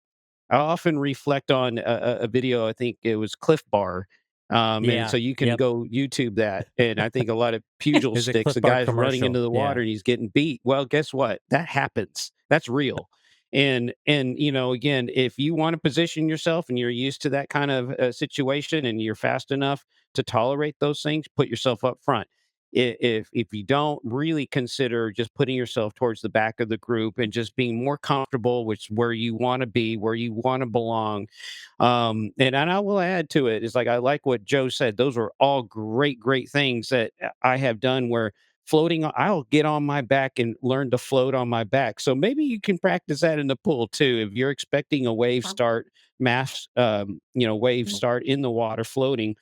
I often reflect on a video. I think it was Cliff Bar. And Yeah. so you can Yep. go YouTube that. And I think a lot of pugil There's a sticks, Cliff the Bar guy's running into commercial. the Yeah. water and he's getting beat. Well, guess what? That happens. That's real. And again, if you want to position yourself and you're used to that kind of situation and you're fast enough to tolerate those things, put yourself up front. If you don't, really consider just putting yourself towards the back of the group and just being more comfortable with where you want to be, where you want to belong. And I will add to it is, like, I like what Joe said. Those are all great things that I have done, where I'll get on my back and learn to float on my back. So maybe you can practice that in the pool too. If you're expecting a wave start, wave start in the water floating,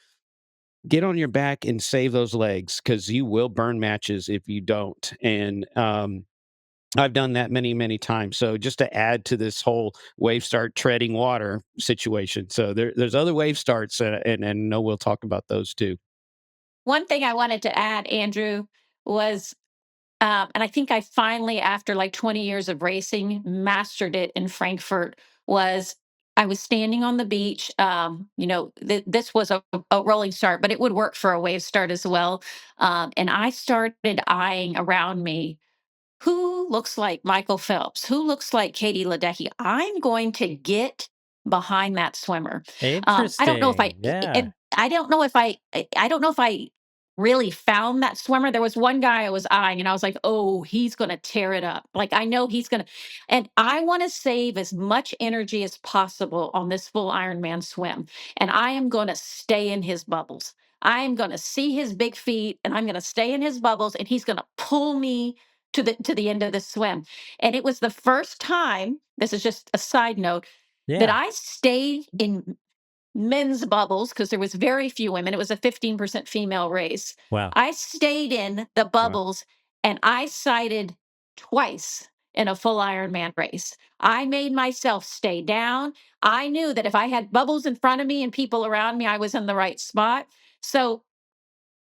get on your back and save those legs, because you will burn matches if you don't. And I've done that many times. So just to add to this whole wave start treading water situation. So there's other wave starts, and no, we'll talk about those too. One thing I wanted to add, Andrew, was, and I think I finally, after like 20 years of racing, mastered it in Frankfurt. Was I was standing on the beach. This was a rolling start, but it would work for a wave start as well. And I started eyeing around me, who looks like Michael Phelps, who looks like Katie Ledecky. I'm going to get behind that swimmer. I don't know if Interesting. Yeah. I don't know if I don't know if I really found that swimmer. There was one guy I was eyeing, and I was like, oh, he's going to tear it up. Like, I know he's going to, and I want to save as much energy as possible on this full Ironman swim. And I am going to stay in his bubbles. I am going to see his big feet, and I'm going to stay in his bubbles, and he's going to pull me to the end of the swim. And it was the first time, this is just a side note, that Yeah. I stayed in men's bubbles, because there was very few women. It was a 15% female race. Wow. I stayed in the Wow. bubbles, and I sighted twice in a full Ironman race. I made myself stay down. I knew that if I had bubbles in front of me and people around me, I was in the right spot. So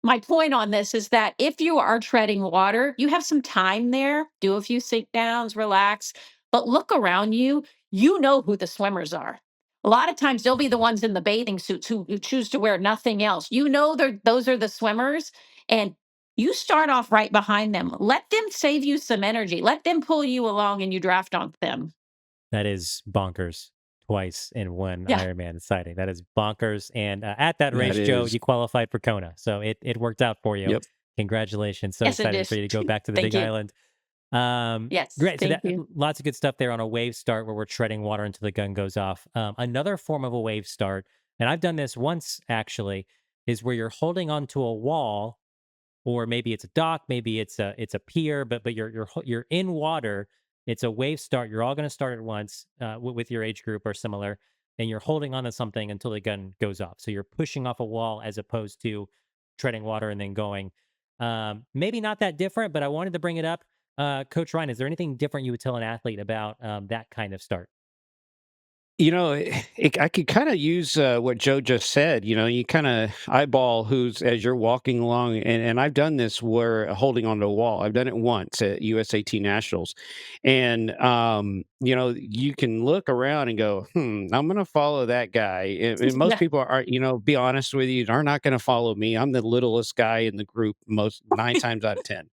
my point on this is that if you are treading water, you have some time there, do a few sink downs, relax, but look around you. You know who the swimmers are. A lot of times they'll be the ones in the bathing suits who choose to wear nothing else. You know, those are the swimmers, and you start off right behind them. Let them save you some energy. Let them pull you along, and you draft on them. That is bonkers. Twice in one Yeah. Ironman sighting. That is bonkers. And at that That race, Joe, is. you qualified for Kona. So it worked out for you. Yep. Congratulations. So Yes, it excited for is. you to go back to the Thank Big you. Island. Yes. Great. So Thank that you. lots of good stuff there on a wave start where we're treading water until the gun goes off. Another form of a wave start, and I've done this once actually, is where you're holding onto a wall, or maybe it's a dock, maybe it's a pier, but you're in water. It's a wave start. You're all going to start at once with your age group or similar, and you're holding on to something until the gun goes off. So you're pushing off a wall as opposed to treading water and then going. Maybe not that different, but I wanted to bring it up. Coach Ryan, is there anything different you would tell an athlete about that kind of start? I could kind of use what Joe just said. You kind of eyeball who's as you're walking along, and I've done this where holding onto a wall. I've done it once at USAT Nationals, and you can look around and go, I'm going to follow that guy. And most Yeah. people are, be honest with you, are not going to follow me. I'm the littlest guy in the group, most 9 times out of 10.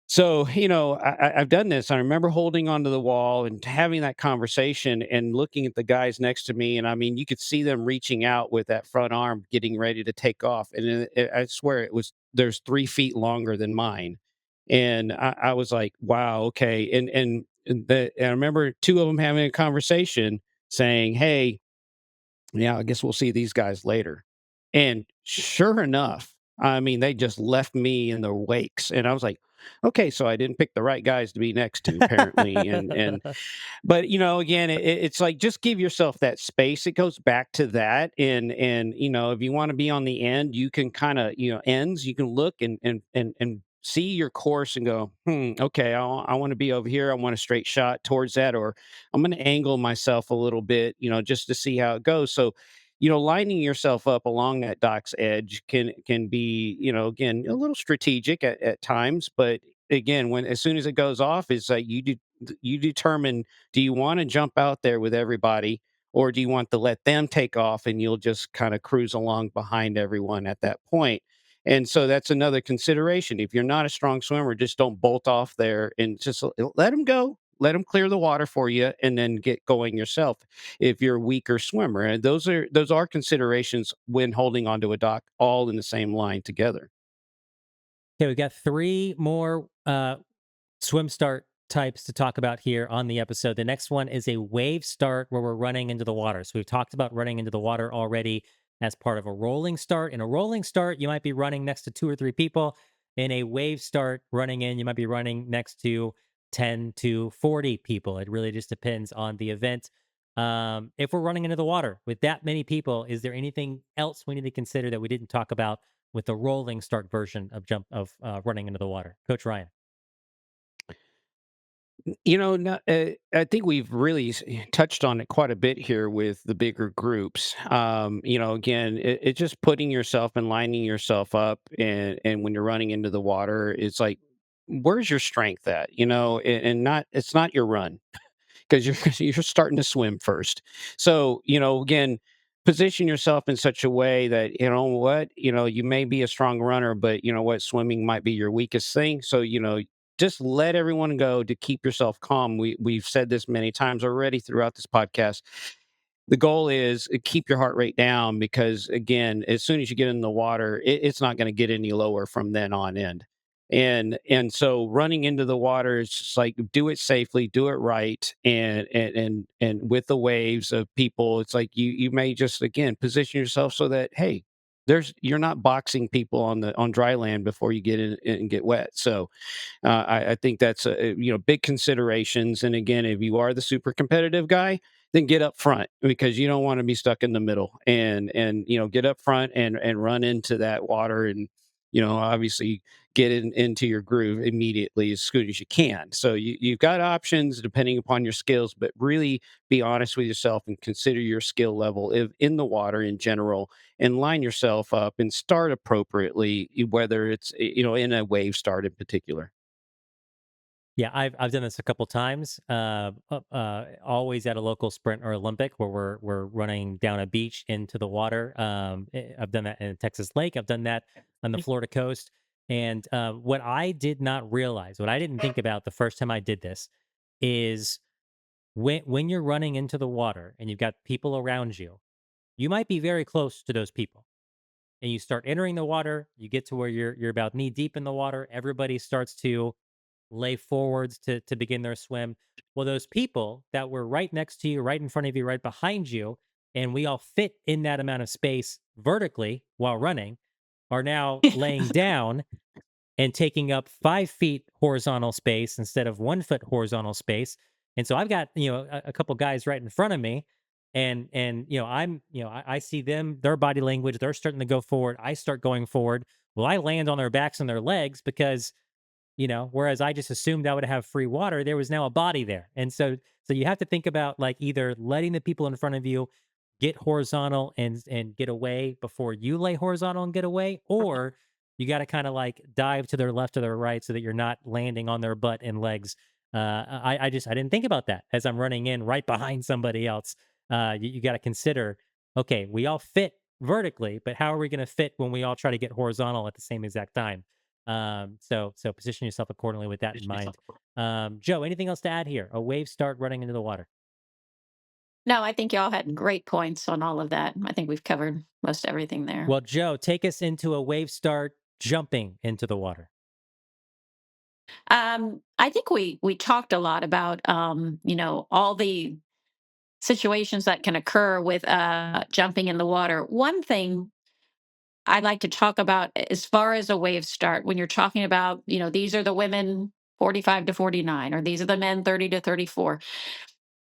So, I've done this. I remember holding onto the wall and having that conversation and looking at the guys next to me. And I mean, you could see them reaching out with that front arm, getting ready to take off. And I swear there's 3 feet longer than mine. And I was like, wow, okay. And I remember two of them having a conversation saying, hey, yeah, I guess we'll see these guys later. And sure enough, I mean, they just left me in their wakes. And I was like, okay, so I didn't pick the right guys to be next to apparently. And but again, it's like just give yourself that space. It goes back to that, and if you want to be on the end, you can kind of ends. You can look and see your course and go, okay, I want to be over here. I want a straight shot towards that, or I'm going to angle myself a little bit, just to see how it goes. So. Lining yourself up along that dock's edge can be, again, a little strategic at times, but again, when as soon as it goes off, it's like you determine, do you want to jump out there with everybody, or do you want to let them take off and you'll just kind of cruise along behind everyone at that point? And so that's another consideration. If you're not a strong swimmer, just don't bolt off there and just let them go. Let them clear the water for you, and then get going yourself. If you're a weaker swimmer, and those are considerations when holding onto a dock, all in the same line together. Okay, we got three more swim start types to talk about here on the episode. The next one is a wave start where we're running into the water. So we've talked about running into the water already as part of a rolling start. In a rolling start, you might be running next to two or three people. In a wave start, running in, you might be running next to 10 to 40 people. It really just depends on the event. If we're running into the water with that many people, is there anything else we need to consider that we didn't talk about with the rolling start version of running into the water? Coach Ryan. No, I think we've really touched on it quite a bit here with the bigger groups. Again, it's just putting yourself and lining yourself up, and when you're running into the water, it's like, where's your strength at? And not it's not your run, because you're starting to swim first. So, again, position yourself in such a way that you may be a strong runner, but swimming might be your weakest thing. So, just let everyone go to keep yourself calm. We've said this many times already throughout this podcast. The goal is keep your heart rate down, because again, as soon as you get in the water, it's not going to get any lower from then on end. And so running into the water is just like, do it safely, do it right, and with the waves of people, it's like you may just again position yourself so that, hey, you're not boxing people on dry land before you get in and get wet. So I think that's big considerations. And again, if you are the super competitive guy, then get up front, because you don't want to be stuck in the middle. And get up front and run into that water, and obviously get into your groove immediately as soon as you can. So you've got options depending upon your skills, but really be honest with yourself and consider your skill level in the water in general, and line yourself up and start appropriately, whether it's in a wave start in particular. Yeah, I've done this a couple times. Always at a local sprint or Olympic where we're running down a beach into the water. I've done that in Texas Lake. I've done that on the Florida coast. And what I did not realize, what I didn't think about the first time I did this, is when you're running into the water and you've got people around you, you might be very close to those people. And you start entering the water, you get to where you're about knee deep in the water. Everybody starts to lay forwards to begin their swim. Well, those people that were right next to you, right in front of you, right behind you, and we all fit in that amount of space vertically while running, are now laying down and taking up 5 feet horizontal space instead of 1 foot horizontal space. And so I've got, a couple guys right in front of me. And I see them, their body language, they're starting to go forward. I start going forward. Well, I land on their backs and their legs because whereas I just assumed I would have free water, there was now a body there. And so you have to think about like either letting the people in front of you get horizontal and get away before you lay horizontal and get away, or you got to kind of like dive to their left or their right so that you're not landing on their butt and legs. I didn't think about that as I'm running in right behind somebody else. You got to consider, okay, we all fit vertically, but how are we going to fit when we all try to get horizontal at the same exact time? So position yourself accordingly with that in mind. Joe, anything else to add here? A wave start running into the water. No, I think y'all had great points on all of that. I think we've covered most everything there. Well, Joe, take us into a wave start jumping into the water. I think we talked a lot about all the situations that can occur with jumping in the water. One thing I like to talk about as far as a wave start, when you're talking about, these are the women 45 to 49, or these are the men 30 to 34.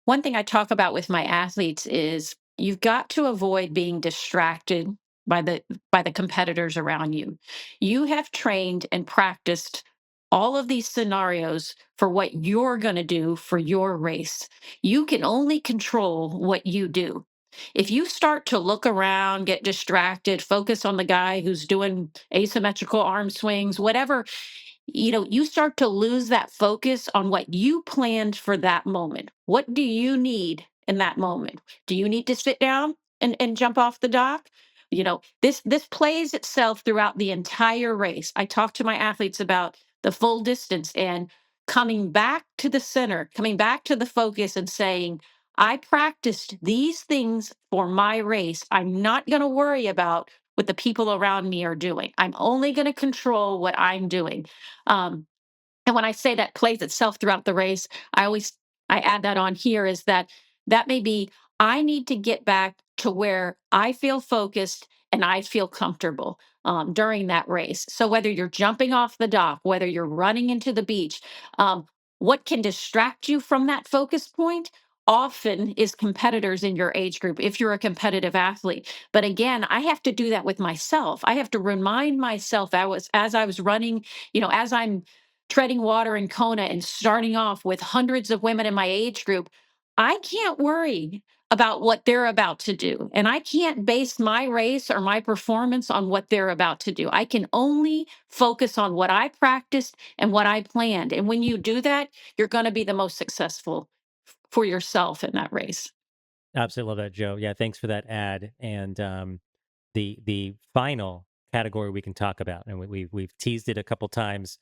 One thing I talk about with my athletes is you've got to avoid being distracted by the competitors around you. You have trained and practiced all of these scenarios for what you're going to do for your race. You can only control what you do. If you start to look around, get distracted, focus on the guy who's doing asymmetrical arm swings, whatever, you start to lose that focus on what you planned for that moment. What do you need in that moment? Do you need to sit down and jump off the dock? This plays itself throughout the entire race. I talk to my athletes about the full distance and coming back to the center, coming back to the focus and saying, I practiced these things for my race. I'm not going to worry about what the people around me are doing. I'm only going to control what I'm doing. Um, and when I say that plays itself throughout the race, I add that on here, is that may be, I need to get back to where I feel focused and I feel comfortable during that race. So whether you're jumping off the dock, whether you're running into the beach, um, what can distract you from that focus point often is competitors in your age group if you're a competitive athlete. But again, I have to do that with myself. I have to remind myself, as I was running, as I'm treading water in Kona and starting off with hundreds of women in my age group, I can't worry about what they're about to do. And I can't base my race or my performance on what they're about to do. I can only focus on what I practiced and what I planned. And when you do that, you're going to be the most successful for yourself in that race. Absolutely love that, Joe. Yeah, thanks for that ad. And the final category we can talk about, and we've teased it a couple times.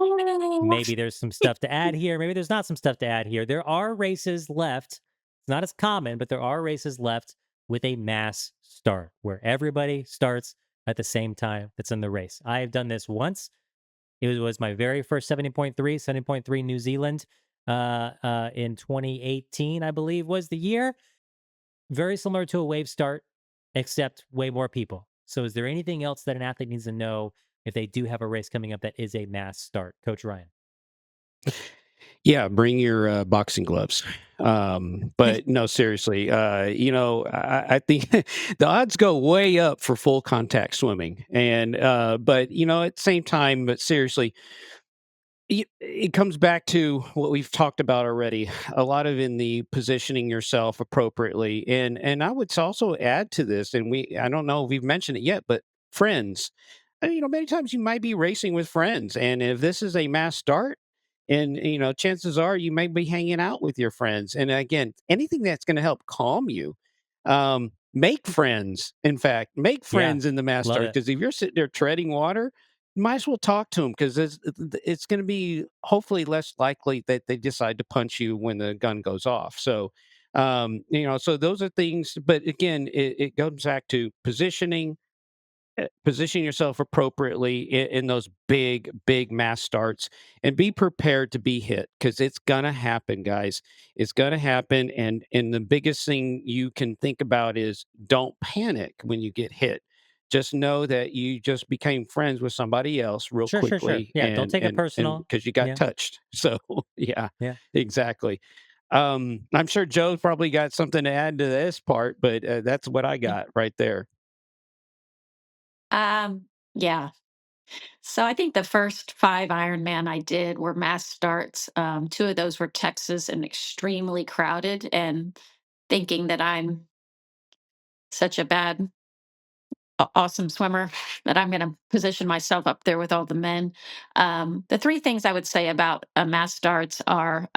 Maybe there's some stuff to add here. Maybe there's not some stuff to add here. There are races left. It's not as common, but there are races left with a mass start where everybody starts at the same time that's in the race. I have done this once. It was my very first 70.3 New Zealand in 2018, I believe was the year. Very similar to a wave start, except way more people. So is there anything else that an athlete needs to know if they do have a race coming up that is a mass start? Coach Ryan. Yeah, bring your boxing gloves. But no, seriously, I think the odds go way up for full contact swimming. And but at the same time, but seriously, it comes back to what we've talked about already. A lot of in the positioning yourself appropriately, and I would also add to this, and I don't know if we've mentioned it yet, but friends. Many times you might be racing with friends, and if this is a mass start, and chances are you might be hanging out with your friends. And again, anything that's going to help calm you, make friends. In fact, make Yeah, friends in the mass love start, it. because if you're sitting there treading water, you might as well talk to them, because it's going to be hopefully less likely that they decide to punch you when the gun goes off. So, so those are things. But again, it comes back to position yourself appropriately in those big mass starts, and be prepared to be hit, because it's gonna happen, guys. It's gonna happen. And the biggest thing you can think about is, don't panic when you get hit. Just know that you just became friends with somebody else real Sure, sure, sure. quickly, Yeah, don't take it and personal. because you got Yeah, touched. So yeah, yeah. exactly. I'm sure Joe's probably got something to add to this part, but that's what I got right there. Um, yeah. So I think the first 5 Ironman I did were mass starts. 2 of those were Texas and extremely crowded, and thinking that I'm such a bad, awesome swimmer that I'm going to position myself up there with all the men. The 3 things I would say about mass starts are,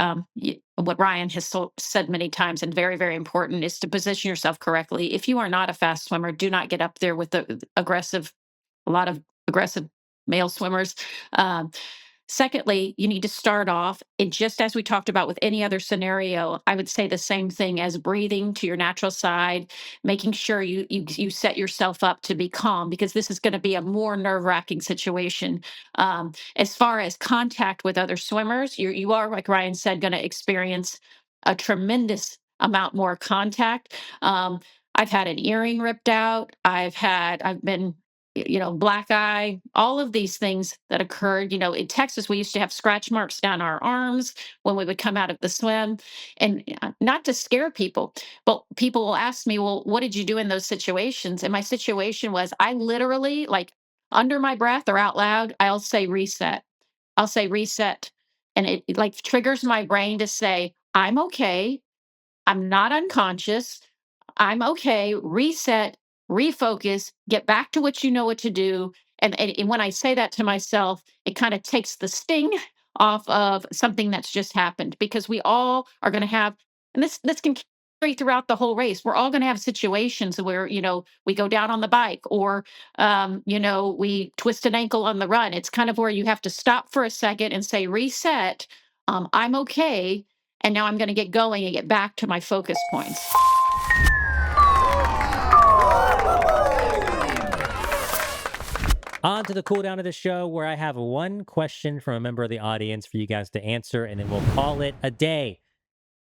what Ryan has said many times, and very, very important, is to position yourself correctly. If you are not a fast swimmer, do not get up there with the aggressive, a lot of aggressive male swimmers. Um, Secondly, you need to start off, and just as we talked about with any other scenario, I would say the same thing as breathing to your natural side, making sure you set yourself up to be calm, because this is going to be a more nerve-wracking situation. As far as contact with other swimmers, you are, like Ryan said, going to experience a tremendous amount more contact. I've had an earring ripped out. I've been black eye, all of these things that occurred. In Texas, we used to have scratch marks down our arms when we would come out of the swim. And not to scare people, but people will ask me, well, what did you do in those situations? And my situation was I literally, like, under my breath or out loud, I'll say reset. I'll say reset. And it like triggers my brain to say, I'm okay. I'm not unconscious. I'm okay. Reset, refocus, get back to what you know what to do. And when I say that to myself, it kind of takes the sting off of something that's just happened, because we all are going to have, and this can carry throughout the whole race. We're all going to have situations where, we go down on the bike, or, we twist an ankle on the run. It's kind of where you have to stop for a second and say, reset. I'm okay. And now I'm going to get going and get back to my focus points. On to the cool down of the show, where I have one question from a member of the audience for you guys to answer, and then we'll call it a day.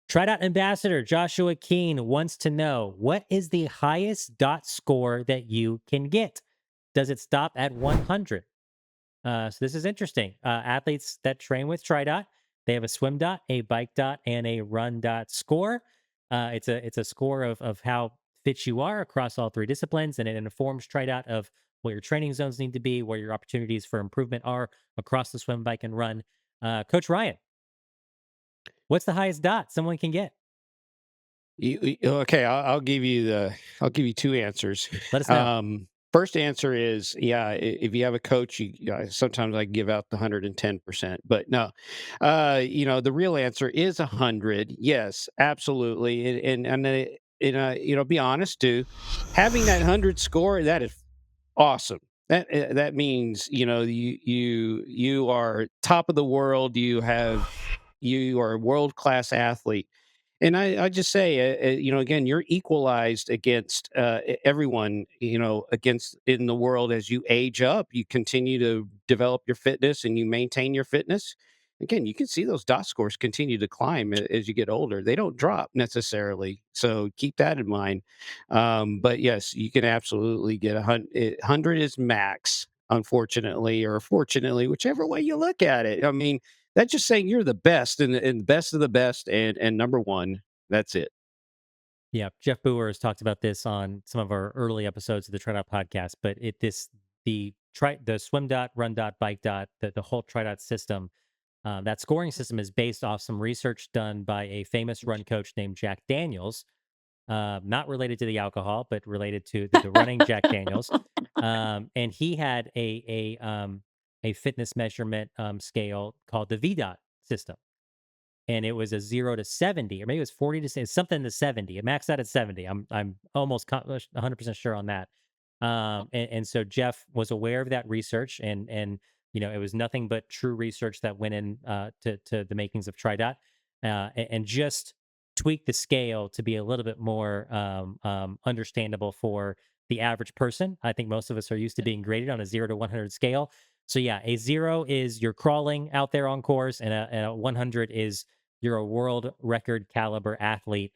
TriDot Ambassador Joshua Keene wants to know, what is the highest dot score that you can get? Does it stop at 100? So this is interesting. Athletes that train with TriDot, they have a swim dot, a bike dot, and a run dot score. It's a score of how fit you are across all three disciplines, and it informs TriDot of what your training zones need to be, where your opportunities for improvement are across the swim, bike, and run. Coach Ryan, what's the highest dot someone can get? Okay, I'll give you two answers. Let us know. First answer is, yeah, if you have a coach, sometimes I give out the 110%, but no, the real answer is 100. Yes, absolutely, be honest too. Having that 100 score, that is awesome. That means you are top of the world. You are a world class athlete. And I just say, again, you're equalized against everyone, against in the world. As you age up, you continue to develop your fitness and you maintain your fitness. Again, you can see those dot scores continue to climb as you get older. They don't drop necessarily. So keep that in mind. But yes, you can absolutely get 100 is max, unfortunately, or fortunately, whichever way you look at it. I mean, that's just saying you're the best and best of the best and number one. That's it. Yeah, Jeff Boer has talked about this on some of our early episodes of the TriDot podcast. But the swim dot, run dot, bike dot, the whole TriDot system, that scoring system is based off some research done by a famous run coach named Jack Daniels, not related to the alcohol, but related to the running Jack Daniels. And he had a fitness measurement scale called the VDOT system, and it was a 0 to 70, or maybe it was 40 to something to 70. It maxed out at 70. I'm almost 100% sure on that. And so Jeff was aware of that research, and it was nothing but true research that went in to the makings of TriDot, and just tweak the scale to be a little bit more understandable for the average person. I think most of us are used to being graded on a 0 to 100 scale. So yeah, a 0 is you're crawling out there on course, and a 100 is you're a world record caliber athlete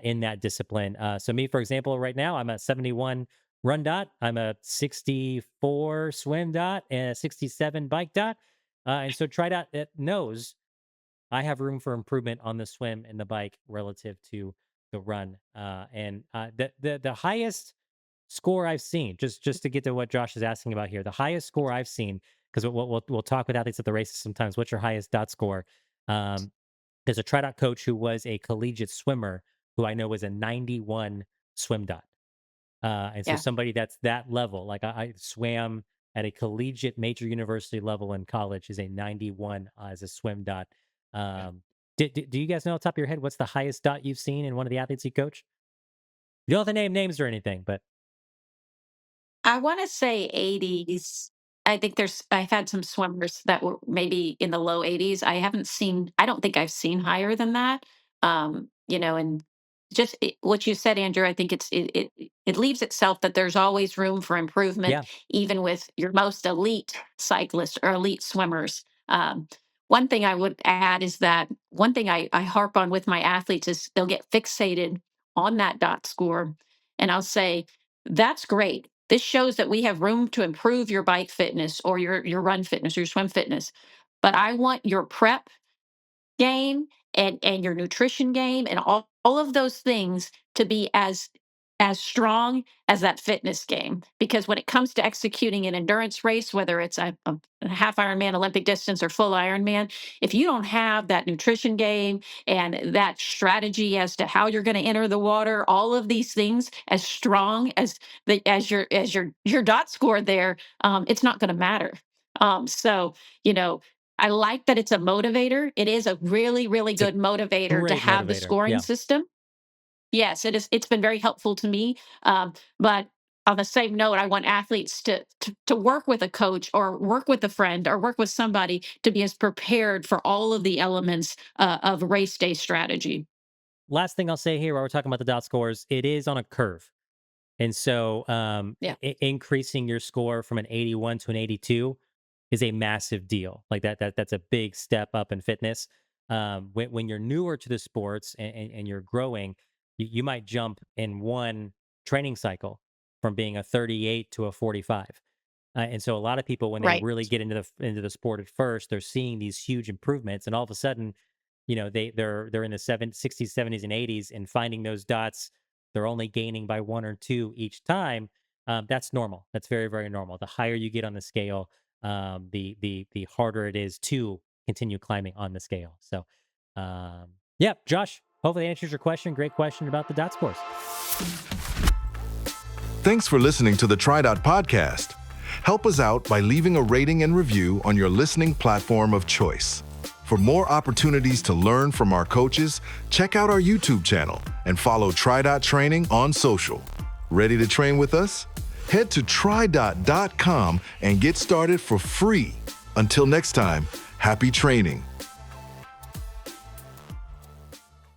in that discipline. So me, for example, right now I'm at 71 run dot, I'm a 64 swim dot, and a 67 bike dot. And so TriDot, it knows I have room for improvement on the swim and the bike relative to the run. And the highest score I've seen, just to get to what Josh is asking about here, the highest score I've seen, because we'll talk with athletes at the races sometimes. What's your highest dot score? There's a TriDot coach who was a collegiate swimmer who I know was a 91 swim dot. And so Yeah. somebody that's that level, like I swam at a collegiate major university level in college, is a 91 as a swim dot. Do you guys know off the top of your head what's the highest dot you've seen in one of the athletes you coach? You don't have to name names or anything, but I want to say 80s. I've had some swimmers that were maybe in the low 80s. I don't think I've seen higher than that. And just what you said, Andrew, I think it leaves itself that there's always room for improvement, yeah, even with your most elite cyclists or elite swimmers. One thing I would add is that one thing I harp on with my athletes is they'll get fixated on that dot score. And I'll say, that's great. This shows that we have room to improve your bike fitness or your run fitness or your swim fitness. But I want your prep game and your nutrition game and all of those things to be as strong as that fitness game, because when it comes to executing an endurance race, whether it's a half Ironman, Olympic distance, or full Ironman, if you don't have that nutrition game and that strategy as to how you're going to enter the water, all of these things as strong as your dot score there, it's not going to matter. So you know, I like that it's a motivator. It is a really, really It's a good motivator to great have the motivator. scoring Yeah. system. Yes, it is. It's been very helpful to me. But on the same note, I want athletes to work with a coach or work with a friend or work with somebody to be as prepared for all of the elements of race day strategy. Last thing I'll say here while we're talking about the dot scores, it is on a curve. And so Yeah. increasing your score from an 81 to an 82 is a massive deal. Like that's a big step up in fitness. When you're newer to the sports and you're growing, you might jump in one training cycle from being a 38 to a 45. And so a lot of people, when they Right. really get into the sport at first, they're seeing these huge improvements, and all of a sudden, they're in the 60s, 70s, and 80s, and finding those dots, they're only gaining by one or two each time. That's normal. That's very, very normal. The higher you get on the scale, the harder it is to continue climbing on the scale. So, yeah, Josh, hopefully that answers your question. Great question about the dot scores. Thanks for listening to the TriDot podcast. Help us out by leaving a rating and review on your listening platform of choice. For more opportunities to learn from our coaches, check out our YouTube channel and follow TriDot Training on social. Ready to train with us? Head to tridot.com and get started for free. Until next time, happy training.